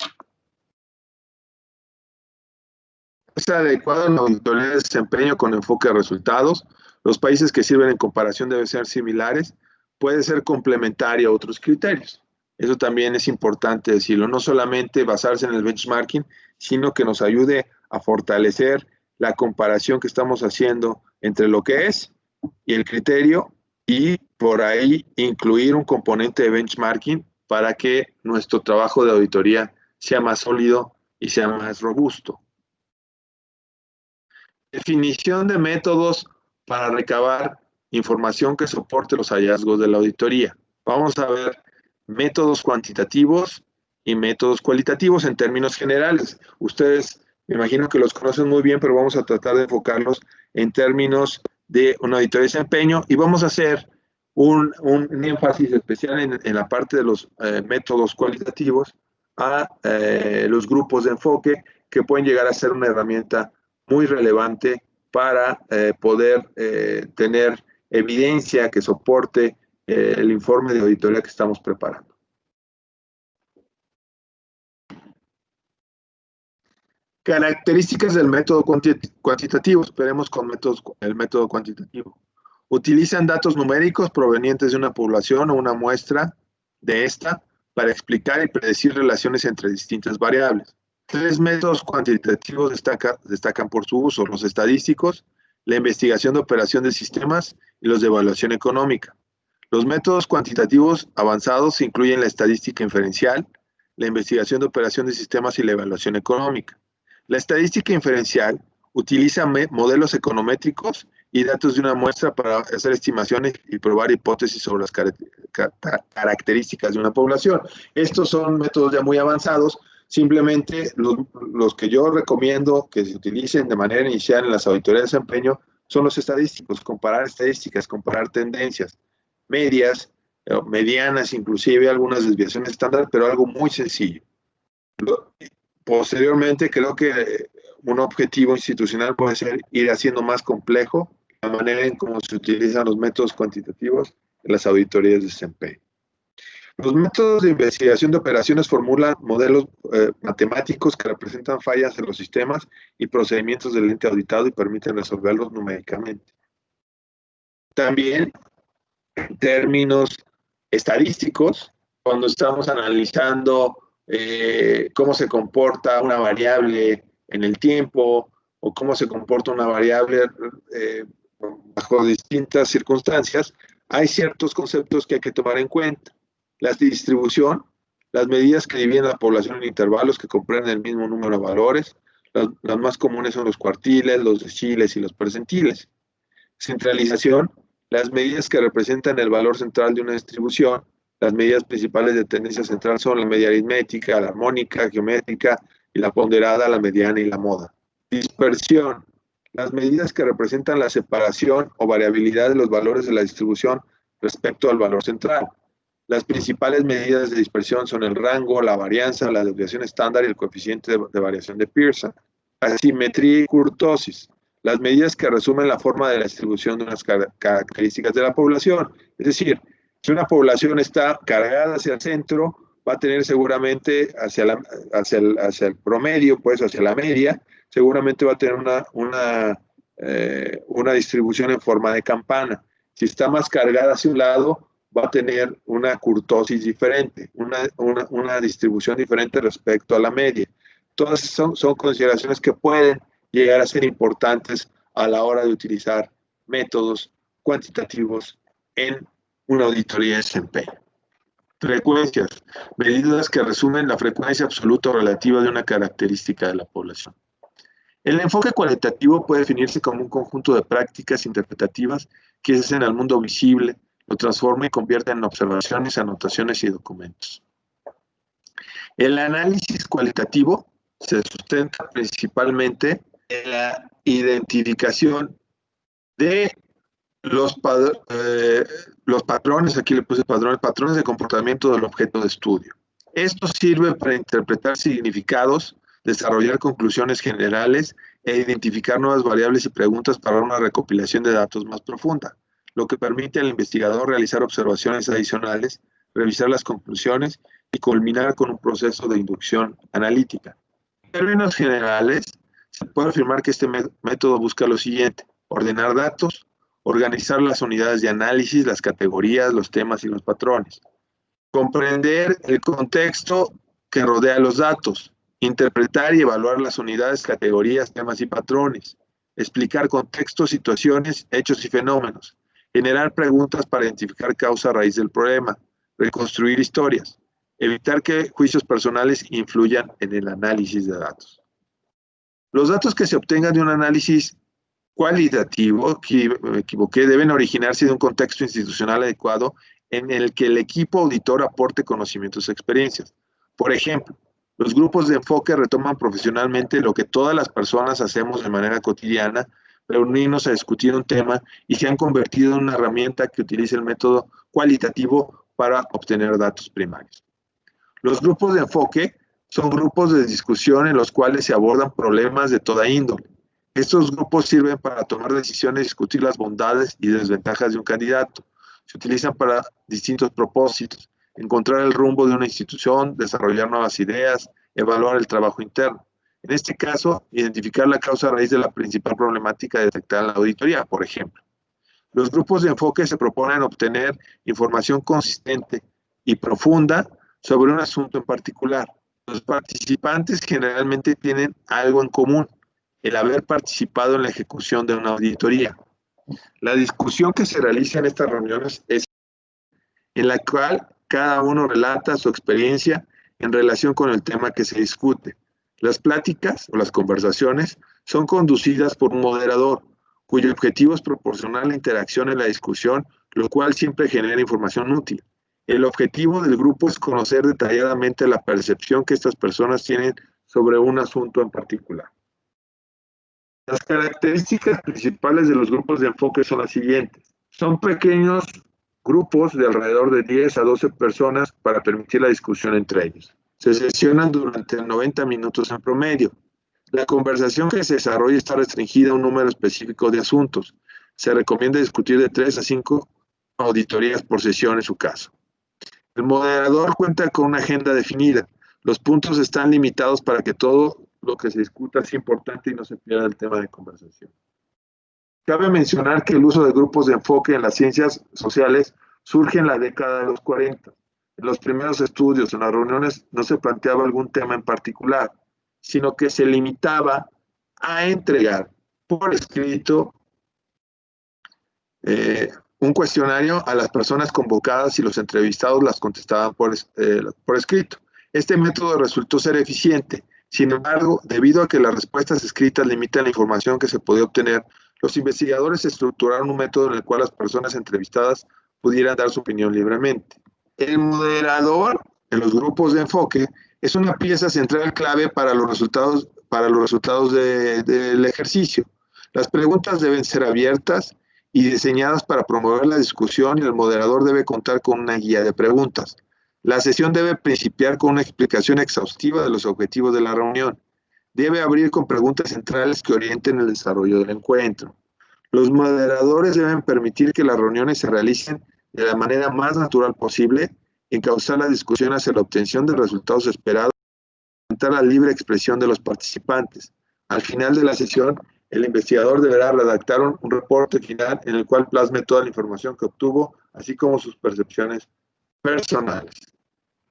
Es adecuado en la auditoría de desempeño con enfoque a resultados. Los países que sirven en comparación deben ser similares. Puede ser complementaria a otros criterios. Eso también es importante decirlo. No solamente basarse en el benchmarking, sino que nos ayude a fortalecer la comparación que estamos haciendo entre lo que es y el criterio, y por ahí incluir un componente de benchmarking para que nuestro trabajo de auditoría sea más sólido y sea más robusto. Definición de métodos para recabar información que soporte los hallazgos de la auditoría. Vamos a ver métodos cuantitativos y métodos cualitativos en términos generales. Ustedes me imagino que los conocen muy bien, pero vamos a tratar de enfocarlos en términos de una auditoría de desempeño, y vamos a hacer un énfasis especial en la parte de los métodos cualitativos a los grupos de enfoque, que pueden llegar a ser una herramienta muy relevante para poder tener evidencia que soporte el informe de auditoría que estamos preparando. Características del método cuantitativo. Esperemos con el método cuantitativo. Utilizan datos numéricos provenientes de una población o una muestra de esta para explicar y predecir relaciones entre distintas variables. Tres métodos cuantitativos destacan por su uso: los estadísticos, la investigación de operación de sistemas y los de evaluación económica. Los métodos cuantitativos avanzados incluyen la estadística inferencial, la investigación de operación de sistemas y la evaluación económica. La estadística inferencial utiliza modelos econométricos y datos de una muestra para hacer estimaciones y probar hipótesis sobre las características de una población. Estos son métodos ya muy avanzados. Simplemente los que yo recomiendo que se utilicen de manera inicial en las auditorías de desempeño son los estadísticos: comparar estadísticas, comparar tendencias, medias, medianas, inclusive algunas desviaciones estándar, pero algo muy sencillo. Posteriormente, creo que un objetivo institucional puede ser ir haciendo más complejo la manera en cómo se utilizan los métodos cuantitativos en las auditorías de desempeño. Los métodos de investigación de operaciones formulan modelos matemáticos que representan fallas en los sistemas y procedimientos del ente auditado y permiten resolverlos numéricamente. También, en términos estadísticos, cuando estamos analizando cómo se comporta una variable en el tiempo, o cómo se comporta una variable bajo distintas circunstancias, hay ciertos conceptos que hay que tomar en cuenta. La distribución, las medidas que dividen la población en intervalos que comprenden el mismo número de valores. Las más comunes son los cuartiles, los deciles y los percentiles. Centralización, las medidas que representan el valor central de una distribución. Las medidas principales de tendencia central son la media aritmética, la armónica, geométrica, y la ponderada, la mediana y la moda. Dispersión, las medidas que representan la separación o variabilidad de los valores de la distribución respecto al valor central. Las principales medidas de dispersión son el rango, la varianza, la desviación estándar y el coeficiente de variación de Pearson. Asimetría y kurtosis, las medidas que resumen la forma de la distribución de unas características de la población. Es decir, si una población está cargada hacia el centro, va a tener seguramente hacia el promedio, pues hacia la media, seguramente va a tener una distribución en forma de campana. Si está más cargada hacia un lado, va a tener una kurtosis diferente, una distribución diferente respecto a la media. Todas son consideraciones que pueden llegar a ser importantes a la hora de utilizar métodos cuantitativos en una auditoría de desempeño. Frecuencias, medidas que resumen la frecuencia absoluta o relativa de una característica de la población. El enfoque cualitativo puede definirse como un conjunto de prácticas interpretativas que hacen al mundo visible, lo transforma y convierte en observaciones, anotaciones y documentos. El análisis cualitativo se sustenta principalmente en la identificación de los patrones, aquí le puse patrones de comportamiento del objeto de estudio. Esto sirve para interpretar significados, desarrollar conclusiones generales e identificar nuevas variables y preguntas para una recopilación de datos más profunda, lo que permite al investigador realizar observaciones adicionales, revisar las conclusiones y culminar con un proceso de inducción analítica. En términos generales, se puede afirmar que este método busca lo siguiente: ordenar datos, organizar las unidades de análisis, las categorías, los temas y los patrones, comprender el contexto que rodea los datos, interpretar y evaluar las unidades, categorías, temas y patrones, explicar contextos, situaciones, hechos y fenómenos, generar preguntas para identificar causa raíz del problema, reconstruir historias, evitar que juicios personales influyan en el análisis de datos. Los datos que se obtengan de un análisis cualitativo, me equivoqué, deben originarse de un contexto institucional adecuado en el que el equipo auditor aporte conocimientos y experiencias. Por ejemplo, los grupos de enfoque retoman profesionalmente lo que todas las personas hacemos de manera cotidiana, reunirnos a discutir un tema, y se han convertido en una herramienta que utiliza el método cualitativo para obtener datos primarios. Los grupos de enfoque son grupos de discusión en los cuales se abordan problemas de toda índole. Estos grupos sirven para tomar decisiones y discutir las bondades y desventajas de un candidato. Se utilizan para distintos propósitos: encontrar el rumbo de una institución, desarrollar nuevas ideas, evaluar el trabajo interno. En este caso, identificar la causa raíz de la principal problemática detectada en la auditoría, por ejemplo. Los grupos de enfoque se proponen obtener información consistente y profunda sobre un asunto en particular. Los participantes generalmente tienen algo en común: el haber participado en la ejecución de una auditoría. La discusión que se realiza en estas reuniones es en la cual cada uno relata su experiencia en relación con el tema que se discute. Las pláticas o las conversaciones son conducidas por un moderador, cuyo objetivo es proporcionar la interacción en la discusión, lo cual siempre genera información útil. El objetivo del grupo es conocer detalladamente la percepción que estas personas tienen sobre un asunto en particular. Las características principales de los grupos de enfoque son las siguientes. Son pequeños grupos de alrededor de 10 a 12 personas para permitir la discusión entre ellos. Se sesionan durante 90 minutos en promedio. La conversación que se desarrolla está restringida a un número específico de asuntos. Se recomienda discutir de 3 a 5 auditorías por sesión en su caso. El moderador cuenta con una agenda definida. Los puntos están limitados para que todo lo que se discuta sea importante y no se pierda el tema de conversación. Cabe mencionar que el uso de grupos de enfoque en las ciencias sociales surge en la década de los 40. En los primeros estudios, en las reuniones, no se planteaba algún tema en particular, sino que se limitaba a entregar por escrito un cuestionario a las personas convocadas, y los entrevistados las contestaban por escrito. Este método resultó ser eficiente. Sin embargo, debido a que las respuestas escritas limitan la información que se podía obtener, los investigadores estructuraron un método en el cual las personas entrevistadas pudieran dar su opinión libremente. El moderador en los grupos de enfoque es una pieza central clave para los resultados del ejercicio. Las preguntas deben ser abiertas y diseñadas para promover la discusión, y el moderador debe contar con una guía de preguntas. La sesión debe principiar con una explicación exhaustiva de los objetivos de la reunión. Debe abrir con preguntas centrales que orienten el desarrollo del encuentro. Los moderadores deben permitir que las reuniones se realicen de la manera más natural posible, encauzar la discusión hacia la obtención de resultados esperados y fomentar la libre expresión de los participantes. Al final de la sesión, el investigador deberá redactar un reporte final en el cual plasme toda la información que obtuvo, así como sus percepciones personales.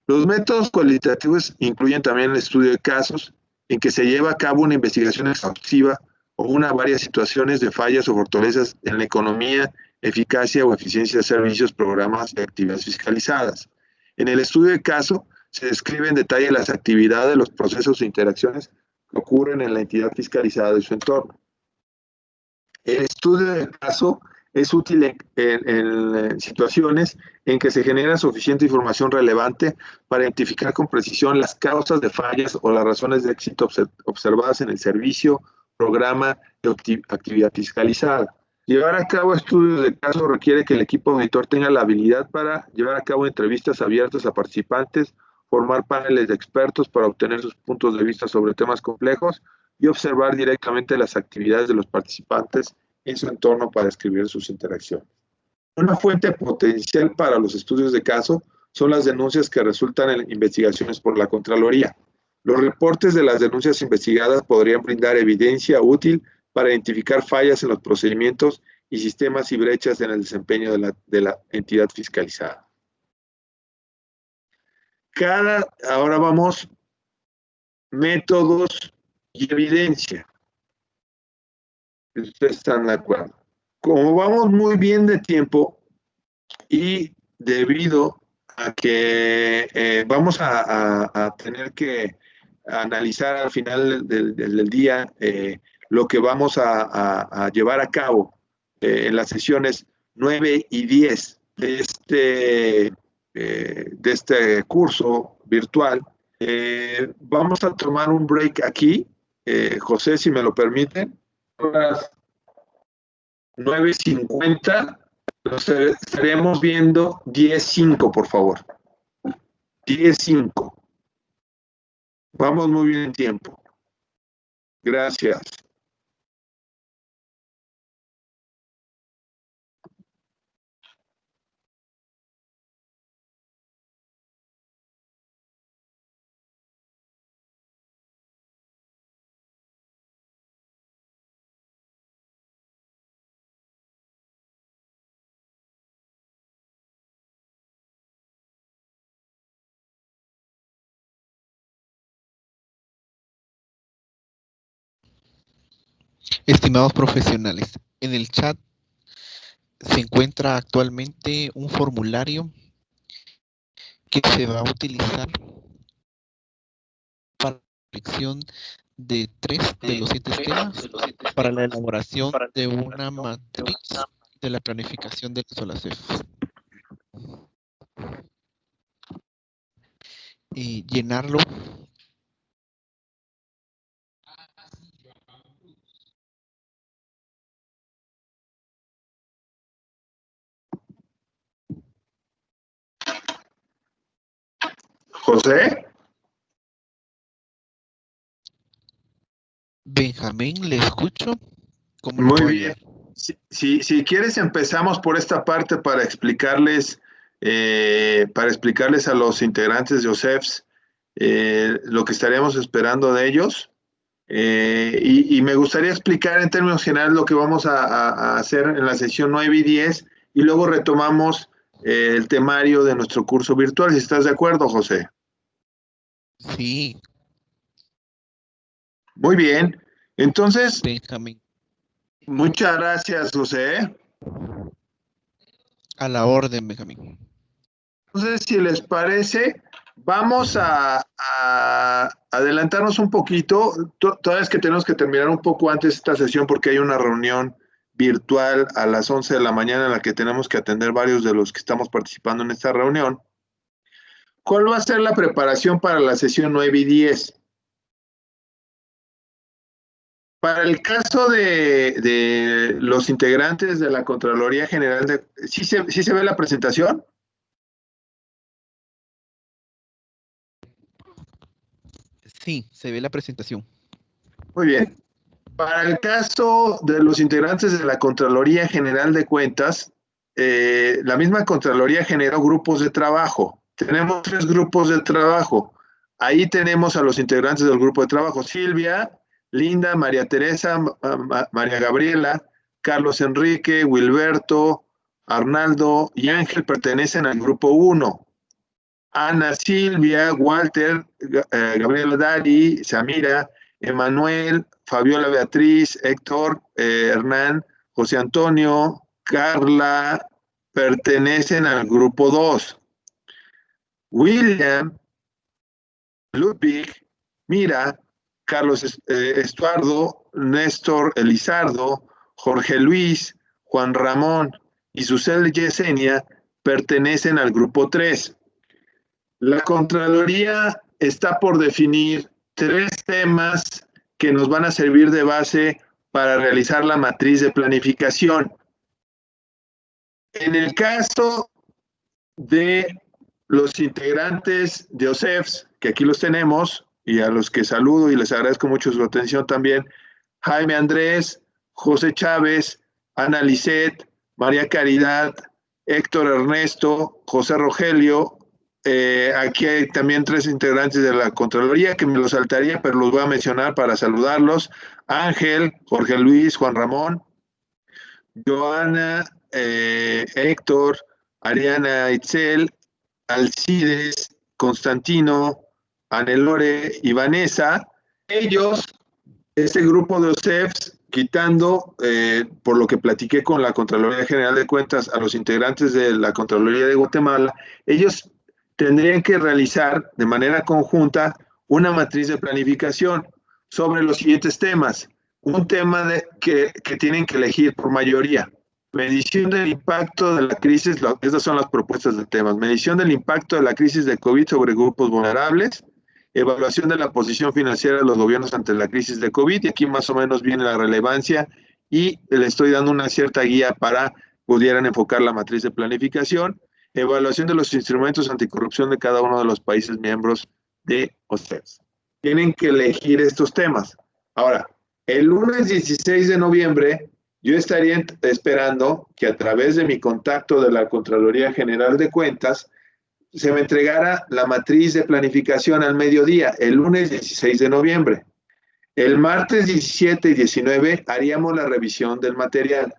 Los métodos cualitativos incluyen también el estudio de casos, en que se lleva a cabo una investigación exhaustiva o una o varias situaciones de fallas o fortalezas en la economía, eficacia o eficiencia de servicios, programas y actividades fiscalizadas. En el estudio de caso se describe en detalle las actividades, los procesos e interacciones que ocurren en la entidad fiscalizada y su entorno. El estudio de caso es útil en situaciones en que se genera suficiente información relevante para identificar con precisión las causas de fallas o las razones de éxito observadas en el servicio, programa de actividad fiscalizada. Llevar a cabo estudios de caso requiere que el equipo auditor tenga la habilidad para llevar a cabo entrevistas abiertas a participantes, formar paneles de expertos para obtener sus puntos de vista sobre temas complejos y observar directamente las actividades de los participantes en su entorno para describir sus interacciones. Una fuente potencial para los estudios de caso son las denuncias que resultan en investigaciones por la Contraloría. Los reportes de las denuncias investigadas podrían brindar evidencia útil para identificar fallas en los procedimientos y sistemas y brechas en el desempeño de la entidad fiscalizada. Ahora vamos, métodos y evidencia. Ustedes están de acuerdo. Como vamos muy bien de tiempo y debido a que vamos a tener que analizar al final del día lo que vamos a llevar a cabo en las sesiones 9 y 10 de este curso virtual, vamos a tomar un break aquí. José, si me lo permiten, a las 9:50 nos estaremos viendo 10:05, por favor. 10:05. Vamos muy bien en tiempo. Gracias. Estimados profesionales, en el chat se encuentra actualmente un formulario que se va a utilizar para la selección de 3 de los 7 temas para la elaboración de una matriz de la planificación de la SOLACEF. Y llenarlo José. Benjamín, le escucho. ¿Cómo Muy bien. Si quieres, empezamos por esta parte para explicarles a los integrantes de OSEFS lo que estaríamos esperando de ellos. Y me gustaría explicar en términos generales lo que vamos a hacer en la sesión 9 y 10 y luego retomamos el temario de nuestro curso virtual, si estás de acuerdo, José. Sí. Muy bien. Entonces, Benjamín. Muchas gracias, José. A la orden, Benjamín. Entonces, si les parece, vamos a adelantarnos un poquito. Toda vez que tenemos que terminar un poco antes esta sesión porque hay una reunión virtual a las 11 de la mañana en la que tenemos que atender varios de los que estamos participando en esta reunión. ¿Cuál va a ser la preparación para la sesión 9 y 10? Para el caso de los integrantes de la Contraloría General, ¿sí se ve la presentación? Sí, se ve la presentación. Muy bien. Para el caso de los integrantes de la Contraloría General de Cuentas, la misma Contraloría generó grupos de trabajo. Tenemos 3 grupos de trabajo. Ahí tenemos a los integrantes del grupo de trabajo: Silvia, Linda, María Teresa, María Gabriela, Carlos Enrique, Wilberto, Arnaldo y Ángel pertenecen al grupo 1. Ana Silvia, Walter, Gabriela Dari, Samira, Emanuel, Fabiola Beatriz, Héctor, Hernán, José Antonio, Carla, pertenecen al grupo 2. William, Ludwig, Mira, Carlos Estuardo, Néstor Elizardo, Jorge Luis, Juan Ramón y Susel Yesenia pertenecen al grupo 3. La Contraloría está por definir 3 temas que nos van a servir de base para realizar la matriz de planificación. En el caso de los integrantes de OSEFS, que aquí los tenemos, y a los que saludo y les agradezco mucho su atención también, Jaime Andrés, José Chávez, Ana Lisset, María Caridad, Héctor Ernesto, José Rogelio. Aquí hay también 3 integrantes de la Contraloría que me los saltaría, pero los voy a mencionar para saludarlos. Ángel, Jorge Luis, Juan Ramón, Joana, Héctor, Ariana Itzel, Alcides, Constantino, Anelore y Vanessa. Ellos, este grupo de OSEFs, quitando, por lo que platiqué con la Contraloría General de Cuentas, a los integrantes de la Contraloría de Guatemala, ellos tendrían que realizar de manera conjunta una matriz de planificación sobre los siguientes temas. Un tema que tienen que elegir por mayoría. Medición del impacto de la crisis, estas son las propuestas de temas. Medición del impacto de la crisis de COVID sobre grupos vulnerables, evaluación de la posición financiera de los gobiernos ante la crisis de COVID, y aquí más o menos viene la relevancia, y le estoy dando una cierta guía para pudieran enfocar la matriz de planificación. Evaluación de los instrumentos anticorrupción de cada uno de los países miembros de OSEPS. Tienen que elegir estos temas. Ahora, el lunes 16 de noviembre, yo estaría esperando que a través de mi contacto de la Contraloría General de Cuentas se me entregara la matriz de planificación al mediodía, el lunes 16 de noviembre. El martes 17 y 19 haríamos la revisión del material.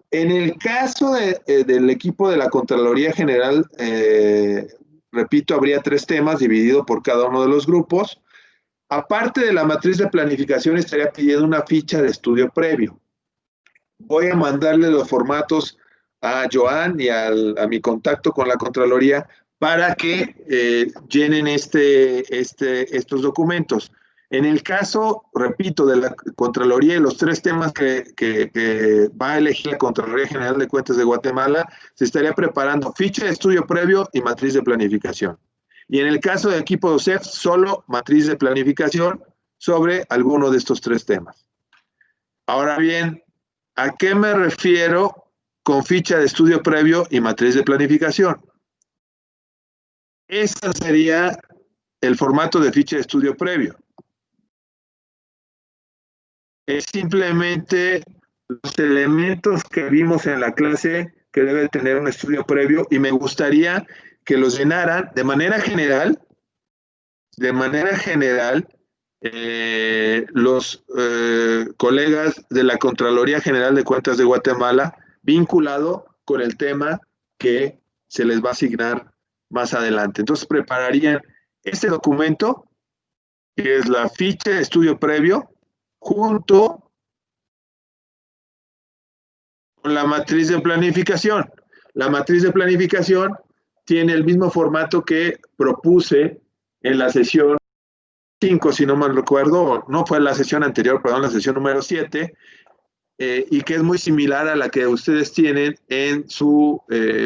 En el caso del equipo de la Contraloría General, repito, habría 3 temas divididos por cada uno de los grupos. Aparte de la matriz de planificación, estaría pidiendo una ficha de estudio previo. Voy a mandarle los formatos a Joan y a mi contacto con la Contraloría para que llenen estos documentos. En el caso, repito, de la Contraloría y los 3 temas que va a elegir la Contraloría General de Cuentas de Guatemala, se estaría preparando ficha de estudio previo y matriz de planificación. Y en el caso del equipo de OSEF, solo matriz de planificación sobre alguno de estos 3 temas. Ahora bien, ¿a qué me refiero con ficha de estudio previo y matriz de planificación? Este sería el formato de ficha de estudio previo. Es simplemente los elementos que vimos en la clase que debe tener un estudio previo, y me gustaría que los llenaran de manera general, los colegas de la Contraloría General de Cuentas de Guatemala, vinculado con el tema que se les va a asignar más adelante. Entonces prepararían este documento, que es la ficha de estudio previo, junto con la matriz de planificación. La matriz de planificación tiene el mismo formato que propuse en la sesión 5, si no mal recuerdo, no fue la sesión anterior, perdón, la sesión número 7, y que es muy similar a la que ustedes tienen en su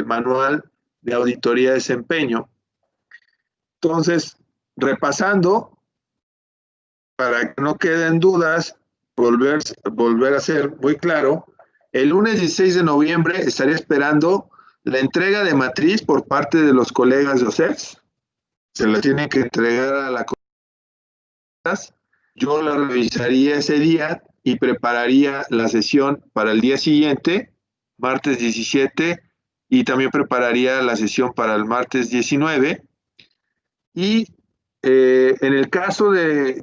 manual de auditoría de desempeño. Entonces, repasando, para que no queden dudas, volver a ser muy claro, el lunes 16 de noviembre estaría esperando la entrega de matriz por parte de los colegas de OSEFS. Se la tiene que entregar a la comunidad. Yo la revisaría ese día y prepararía la sesión para el día siguiente, martes 17, y también prepararía la sesión para el martes 19. Y en el caso de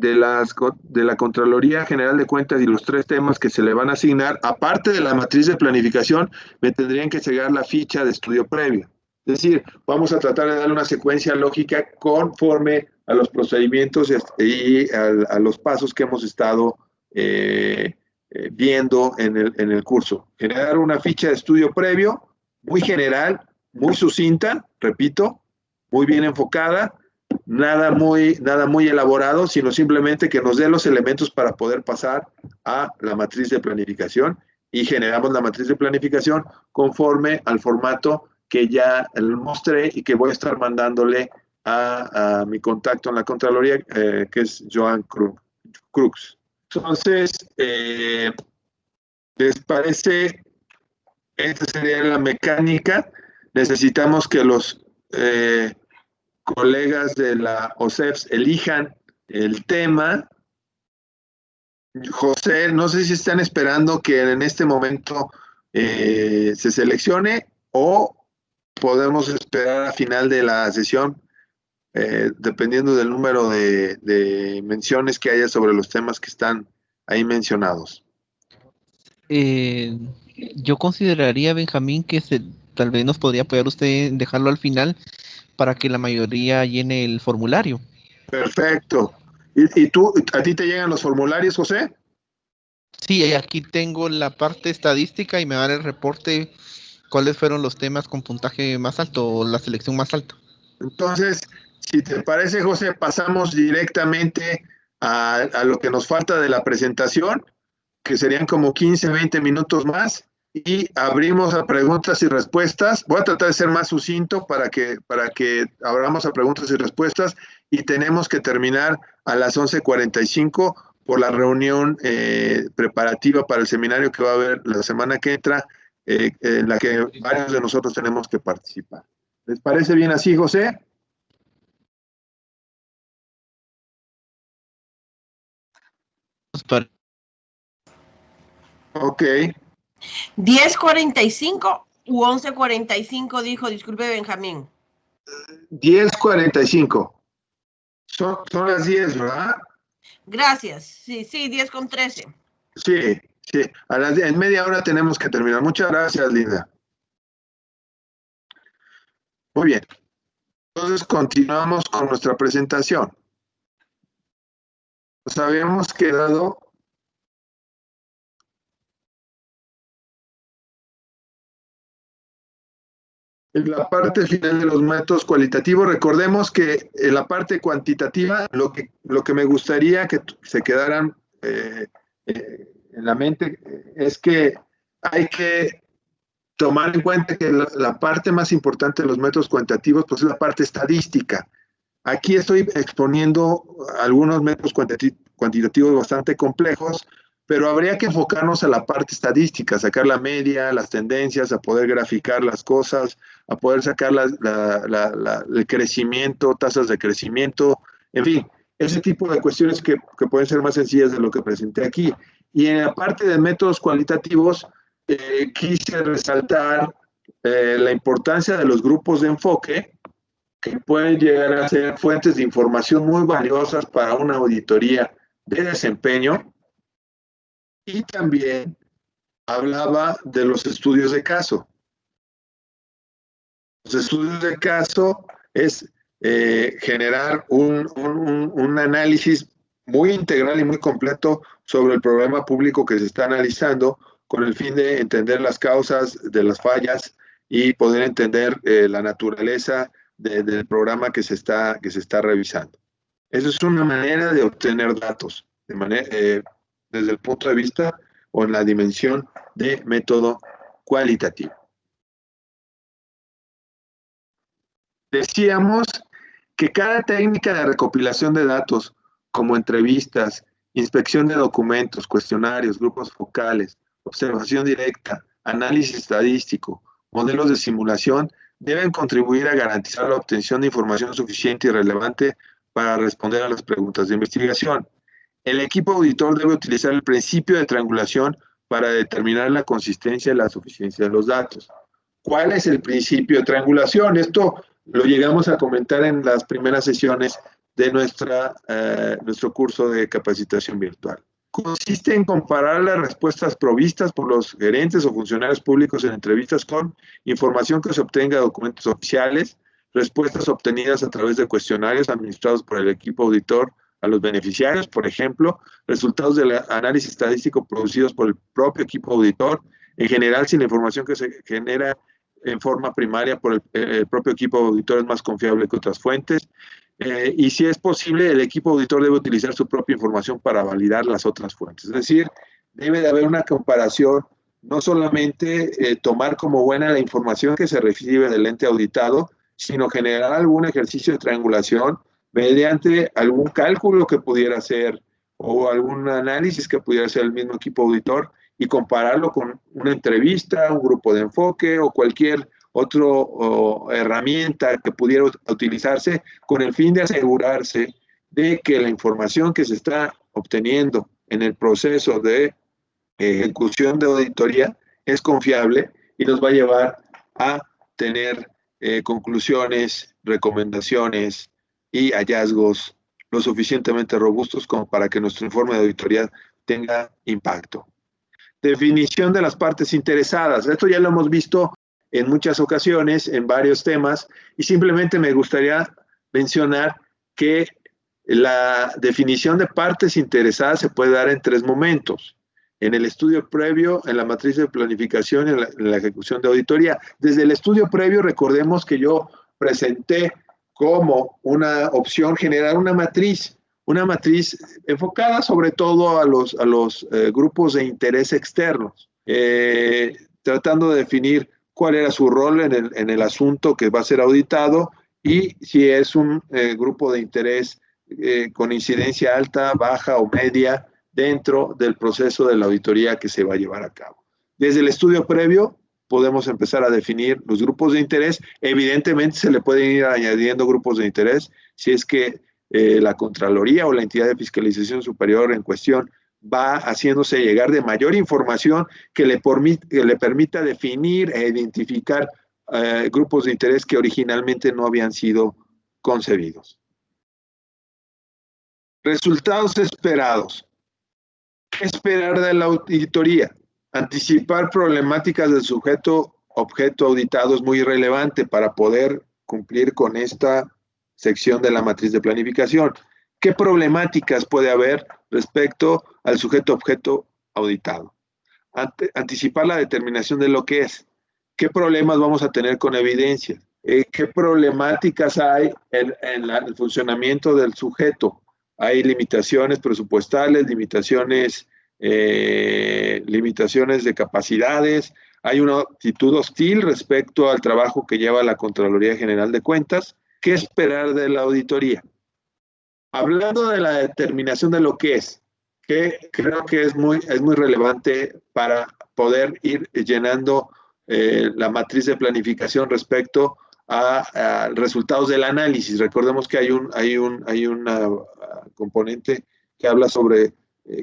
la Contraloría General de Cuentas y los 3 temas que se le van a asignar, aparte de la matriz de planificación, me tendrían que llegar la ficha de estudio previo. Es decir, vamos a tratar de darle una secuencia lógica conforme a los procedimientos y a los pasos que hemos estado viendo en el curso. Generar una ficha de estudio previo, muy general, muy sucinta, repito, muy bien enfocada, nada muy elaborado, sino simplemente que nos dé los elementos para poder pasar a la matriz de planificación, y generamos la matriz de planificación conforme al formato que ya mostré y que voy a estar mandándole a mi contacto en la Contraloría, que es Joan Crux. Entonces, ¿les parece? Esta sería la mecánica. Necesitamos que los colegas de la OSEPS elijan el tema. José, no sé si están esperando que en este momento se seleccione o podemos esperar a final de la sesión, dependiendo del número de menciones que haya sobre los temas que están ahí mencionados. Eh, yo consideraría, Benjamín, que tal vez nos podría apoyar usted en dejarlo al final para que la mayoría llene el formulario. Perfecto. ¿Y tú, a ti te llegan los formularios, José? Sí, aquí tengo la parte estadística y me va a dar el reporte cuáles fueron los temas con puntaje más alto o la selección más alta. Entonces, si te parece, José, pasamos directamente a lo que nos falta de la presentación, que serían como 15, 20 minutos más, y abrimos a preguntas y respuestas. Voy a tratar de ser más sucinto para que abramos a preguntas y respuestas, y tenemos que terminar a las 11:45 por la reunión preparativa para el seminario que va a haber la semana que entra, en la que varios de nosotros tenemos que participar. ¿Les parece bien así, José? Ok. 10:45 u 11:45 dijo, disculpe, Benjamín. 10:45. Son las 10, ¿verdad? Gracias. Sí, 10:13. Sí, sí. En media hora tenemos que terminar. Muchas gracias, Linda. Muy bien. Entonces continuamos con nuestra presentación. Nos habíamos quedado en la parte final de los métodos cualitativos. Recordemos que en la parte cuantitativa, lo que me gustaría que se quedaran en la mente es que hay que tomar en cuenta que la parte más importante de los métodos cuantitativos pues es la parte estadística. Aquí estoy exponiendo algunos métodos cuantitativos bastante complejos, pero habría que enfocarnos a la parte estadística, sacar la media, las tendencias, a poder graficar las cosas, a poder sacar el crecimiento, tasas de crecimiento, en fin, ese tipo de cuestiones que pueden ser más sencillas de lo que presenté aquí. Y en la parte de métodos cualitativos, quise resaltar la importancia de los grupos de enfoque, que pueden llegar a ser fuentes de información muy valiosas para una auditoría de desempeño, y también hablaba de los estudios de caso. Los estudios de caso es generar un análisis muy integral y muy completo sobre el problema público que se está analizando, con el fin de entender las causas de las fallas y poder entender la naturaleza del programa que se está revisando. Eso es una manera de obtener datos, desde el punto de vista o en la dimensión de método cualitativo. Decíamos que cada técnica de recopilación de datos, como entrevistas, inspección de documentos, cuestionarios, grupos focales, observación directa, análisis estadístico, modelos de simulación, deben contribuir a garantizar la obtención de información suficiente y relevante para responder a las preguntas de investigación. El equipo auditor debe utilizar el principio de triangulación para determinar la consistencia y la suficiencia de los datos. ¿Cuál es el principio de triangulación? Esto lo llegamos a comentar en las primeras sesiones de nuestro curso de capacitación virtual. Consiste en comparar las respuestas provistas por los gerentes o funcionarios públicos en entrevistas con información que se obtenga de documentos oficiales, respuestas obtenidas a través de cuestionarios administrados por el equipo auditor a los beneficiarios, por ejemplo, resultados del análisis estadístico producidos por el propio equipo auditor, en general, si la información que se genera en forma primaria por el propio equipo auditor es más confiable que otras fuentes, y si es posible, el equipo auditor debe utilizar su propia información para validar las otras fuentes. Es decir, debe de haber una comparación, no solamente tomar como buena la información que se recibe del ente auditado, sino generar algún ejercicio de triangulación mediante algún cálculo que pudiera hacer o algún análisis que pudiera hacer el mismo equipo auditor y compararlo con una entrevista, un grupo de enfoque o cualquier otra herramienta que pudiera utilizarse con el fin de asegurarse de que la información que se está obteniendo en el proceso de ejecución de auditoría es confiable y nos va a llevar a tener conclusiones, recomendaciones y hallazgos lo suficientemente robustos como para que nuestro informe de auditoría tenga impacto. Definición de las partes interesadas. Esto ya lo hemos visto en muchas ocasiones, en varios temas, y simplemente me gustaría mencionar que la definición de partes interesadas se puede dar en 3 momentos. En el estudio previo, en la matriz de planificación y en la ejecución de auditoría. Desde el estudio previo, recordemos que yo presenté como una opción generar una matriz enfocada sobre todo a los grupos de interés externos, tratando de definir cuál era su rol en el asunto que va a ser auditado y si es un grupo de interés con incidencia alta, baja o media dentro del proceso de la auditoría que se va a llevar a cabo. Desde el estudio previo podemos empezar a definir los grupos de interés. Evidentemente se le pueden ir añadiendo grupos de interés si es que la Contraloría o la entidad de fiscalización superior en cuestión va haciéndose llegar de mayor información que le permita definir e identificar grupos de interés que originalmente no habían sido concebidos. Resultados esperados. ¿Qué esperar de la auditoría? Anticipar problemáticas del sujeto objeto auditado es muy relevante para poder cumplir con esta sección de la matriz de planificación. ¿Qué problemáticas puede haber respecto al sujeto objeto auditado? Anticipar la determinación de lo que es. ¿Qué problemas vamos a tener con evidencia? ¿Qué problemáticas hay en el funcionamiento del sujeto? Hay limitaciones presupuestales, limitaciones de capacidades, hay una actitud hostil respecto al trabajo que lleva la Contraloría General de Cuentas. ¿Qué esperar de la auditoría? Hablando de la determinación de lo que es, que creo que es muy relevante para poder ir llenando la matriz de planificación respecto a resultados del análisis. Recordemos que hay una componente que habla sobre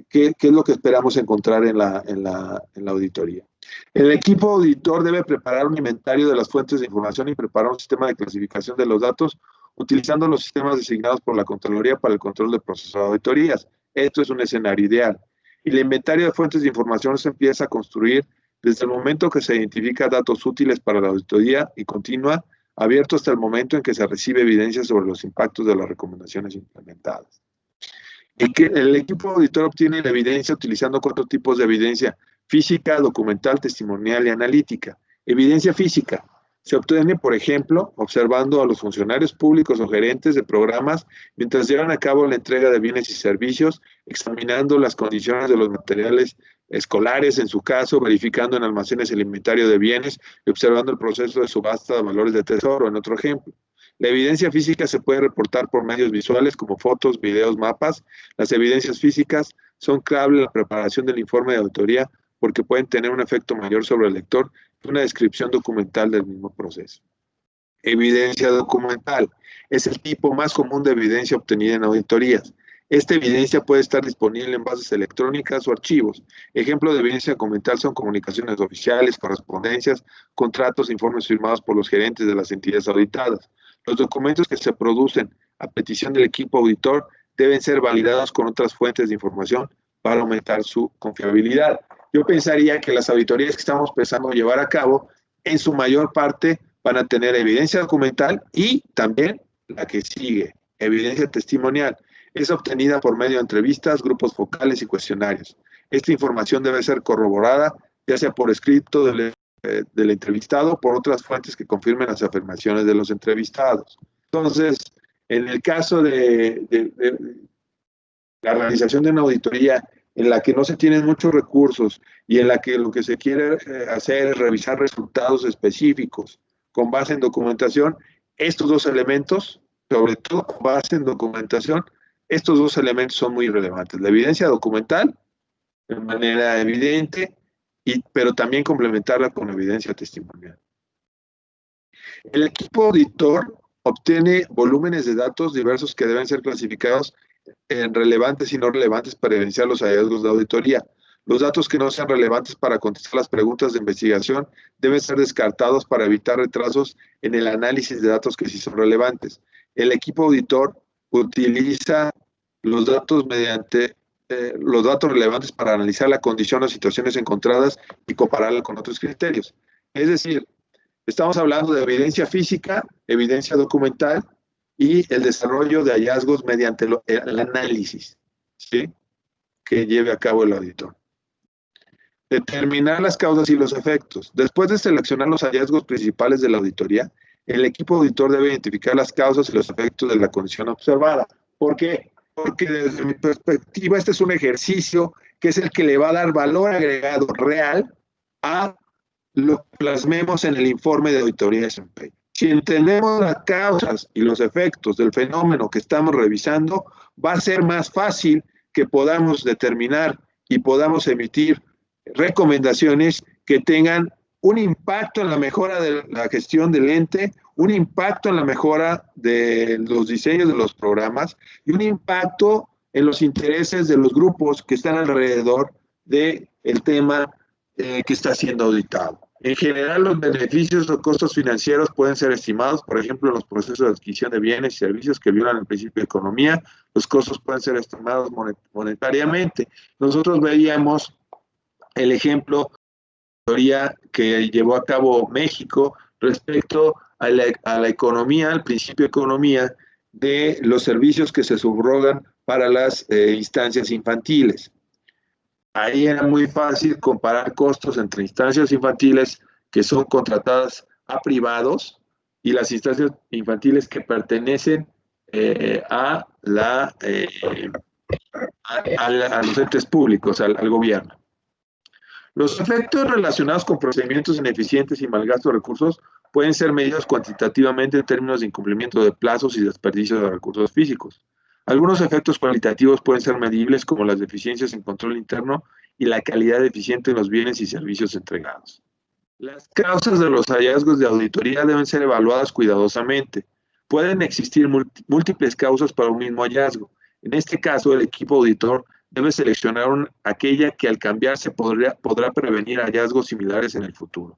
qué es lo que esperamos encontrar en la auditoría. El equipo auditor debe preparar un inventario de las fuentes de información y preparar un sistema de clasificación de los datos utilizando los sistemas designados por la Contraloría para el control del proceso de auditorías. Esto es un escenario ideal. Y el inventario de fuentes de información se empieza a construir desde el momento que se identifica datos útiles para la auditoría y continúa abierto hasta el momento en que se recibe evidencia sobre los impactos de las recomendaciones implementadas. Y que el equipo auditor obtiene la evidencia utilizando 4 tipos de evidencia: física, documental, testimonial y analítica. Evidencia física se obtiene, por ejemplo, observando a los funcionarios públicos o gerentes de programas mientras llevan a cabo la entrega de bienes y servicios, examinando las condiciones de los materiales escolares, en su caso, verificando en almacenes el inventario de bienes y observando el proceso de subasta de valores de tesoro, en otro ejemplo. La evidencia física se puede reportar por medios visuales como fotos, videos, mapas. Las evidencias físicas son clave en la preparación del informe de auditoría porque pueden tener un efecto mayor sobre el lector que una descripción documental del mismo proceso. Evidencia documental es el tipo más común de evidencia obtenida en auditorías. Esta evidencia puede estar disponible en bases electrónicas o archivos. Ejemplos de evidencia documental son comunicaciones oficiales, correspondencias, contratos, informes firmados por los gerentes de las entidades auditadas. Los documentos que se producen a petición del equipo auditor deben ser validados con otras fuentes de información para aumentar su confiabilidad. Yo pensaría que las auditorías que estamos pensando llevar a cabo, en su mayor parte, van a tener evidencia documental y también la que sigue, evidencia testimonial. Es obtenida por medio de entrevistas, grupos focales y cuestionarios. Esta información debe ser corroborada, ya sea por escrito del entrevistado o por otras fuentes que confirmen las afirmaciones de los entrevistados. Entonces, en el caso de la realización de una auditoría en la que no se tienen muchos recursos y en la que lo que se quiere hacer es revisar resultados específicos con base en documentación, estos 2 elementos, sobre todo con base en documentación, estos dos elementos son muy relevantes. La evidencia documental, de manera evidente, pero también complementarla con evidencia testimonial. El equipo auditor obtiene volúmenes de datos diversos que deben ser clasificados en relevantes y no relevantes para evidenciar los hallazgos de auditoría. Los datos que no sean relevantes para contestar las preguntas de investigación deben ser descartados para evitar retrasos en el análisis de datos que sí son relevantes. El equipo auditor utiliza los datos los datos relevantes para analizar la condición o situaciones encontradas y compararla con otros criterios. Es decir, estamos hablando de evidencia física, evidencia documental y el desarrollo de hallazgos mediante el análisis, ¿sí?, que lleve a cabo el auditor. Determinar las causas y los efectos. Después de seleccionar los hallazgos principales de la auditoría, el equipo auditor debe identificar las causas y los efectos de la condición observada. ¿Por qué? Porque desde mi perspectiva este es un ejercicio que es el que le va a dar valor agregado real a lo que plasmemos en el informe de auditoría de desempeño. Si entendemos las causas y los efectos del fenómeno que estamos revisando, va a ser más fácil que podamos determinar y podamos emitir recomendaciones que tengan un impacto en la mejora de la gestión del ente, un impacto en la mejora de los diseños de los programas y un impacto en los intereses de los grupos que están alrededor del tema que está siendo auditado. En general, los beneficios o costos financieros pueden ser estimados, por ejemplo, en los procesos de adquisición de bienes y servicios que violan el principio de economía, los costos pueden ser estimados monetariamente. Nosotros veíamos el ejemplo que llevó a cabo México respecto a la economía, al principio de economía de los servicios que se subrogan para las instancias infantiles. Ahí era muy fácil comparar costos entre instancias infantiles que son contratadas a privados y las instancias infantiles que pertenecen a los entes públicos, al gobierno. Los efectos relacionados con procedimientos ineficientes y malgasto de recursos pueden ser medidos cuantitativamente en términos de incumplimiento de plazos y desperdicio de recursos físicos. Algunos efectos cualitativos pueden ser medibles, como las deficiencias en control interno y la calidad deficiente en los bienes y servicios entregados. Las causas de los hallazgos de auditoría deben ser evaluadas cuidadosamente. Pueden existir múltiples causas para un mismo hallazgo. En este caso, el equipo auditor debe seleccionar aquella que al cambiarse podrá prevenir hallazgos similares en el futuro.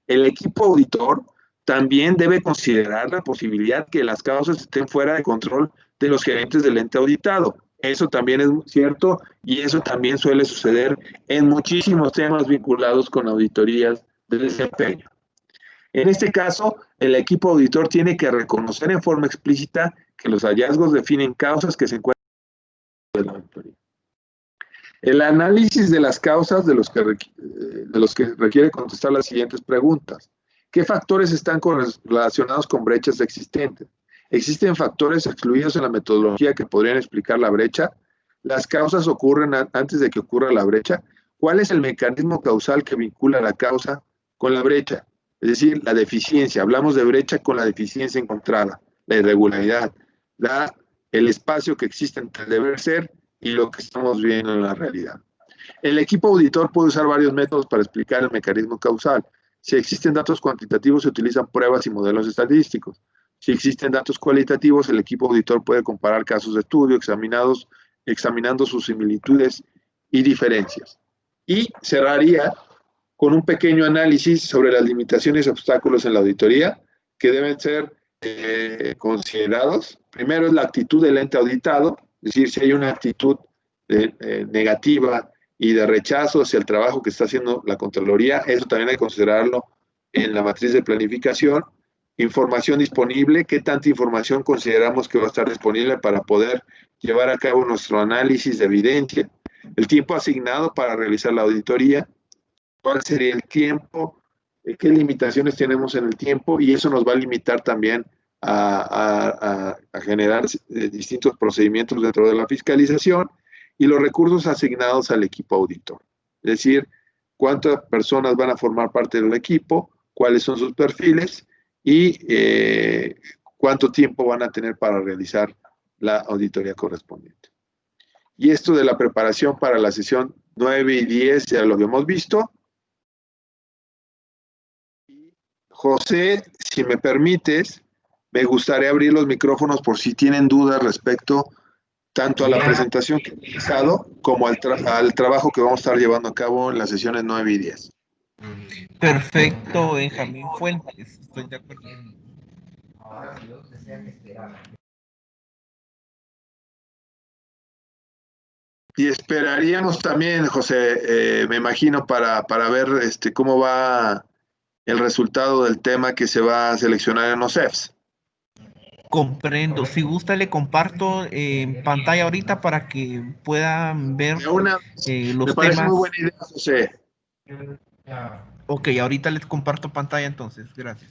El equipo auditor también debe considerar la posibilidad que las causas estén fuera de control de los gerentes del ente auditado. Eso también es cierto y eso también suele suceder en muchísimos temas vinculados con auditorías de desempeño. En este caso, el equipo auditor tiene que reconocer en forma explícita que los hallazgos definen causas que se encuentran en la auditoría. El análisis de las causas de los que requiere contestar las siguientes preguntas. ¿Qué factores están relacionados con brechas existentes? ¿Existen factores excluidos en la metodología que podrían explicar la brecha? ¿Las causas ocurren antes de que ocurra la brecha? ¿Cuál es el mecanismo causal que vincula la causa con la brecha? Es decir, la deficiencia. Hablamos de brecha con la deficiencia encontrada, la irregularidad, el espacio que existe entre el deber ser y lo que estamos viendo en la realidad. El equipo auditor puede usar varios métodos para explicar el mecanismo causal. Si existen datos cuantitativos, se utilizan pruebas y modelos estadísticos. Si existen datos cualitativos, el equipo auditor puede comparar casos de estudio examinando sus similitudes y diferencias. Y cerraría con un pequeño análisis sobre las limitaciones y obstáculos en la auditoría que deben ser considerados. Primero es la actitud del ente auditado, es decir, si hay una actitud negativa y de rechazo hacia el trabajo que está haciendo la Contraloría, eso también hay que considerarlo en la matriz de planificación. Información disponible, ¿qué tanta información consideramos que va a estar disponible para poder llevar a cabo nuestro análisis de evidencia? El tiempo asignado para realizar la auditoría, ¿cuál sería el tiempo? ¿Qué limitaciones tenemos en el tiempo? Y eso nos va a limitar también a generar distintos procedimientos dentro de la fiscalización y los recursos asignados al equipo auditor. Es decir, cuántas personas van a formar parte del equipo, cuáles son sus perfiles y cuánto tiempo van a tener para realizar la auditoría correspondiente. Y esto de la preparación para la sesión 9 y 10 ya lo habíamos visto. José, si me permites, me gustaría abrir los micrófonos por si tienen dudas respecto tanto a la presentación que he realizado como al trabajo que vamos a estar llevando a cabo en las sesiones 9 y 10. Perfecto, Benjamín Fuentes, estoy de acuerdo. Y esperaríamos también, José, me imagino, para ver cómo va el resultado del tema que se va a seleccionar en los CEFs. Comprendo. Si gusta, le comparto en pantalla ahorita para que puedan ver Me los parece temas. muy buena idea, José. Ok, ahorita les comparto pantalla entonces. Gracias.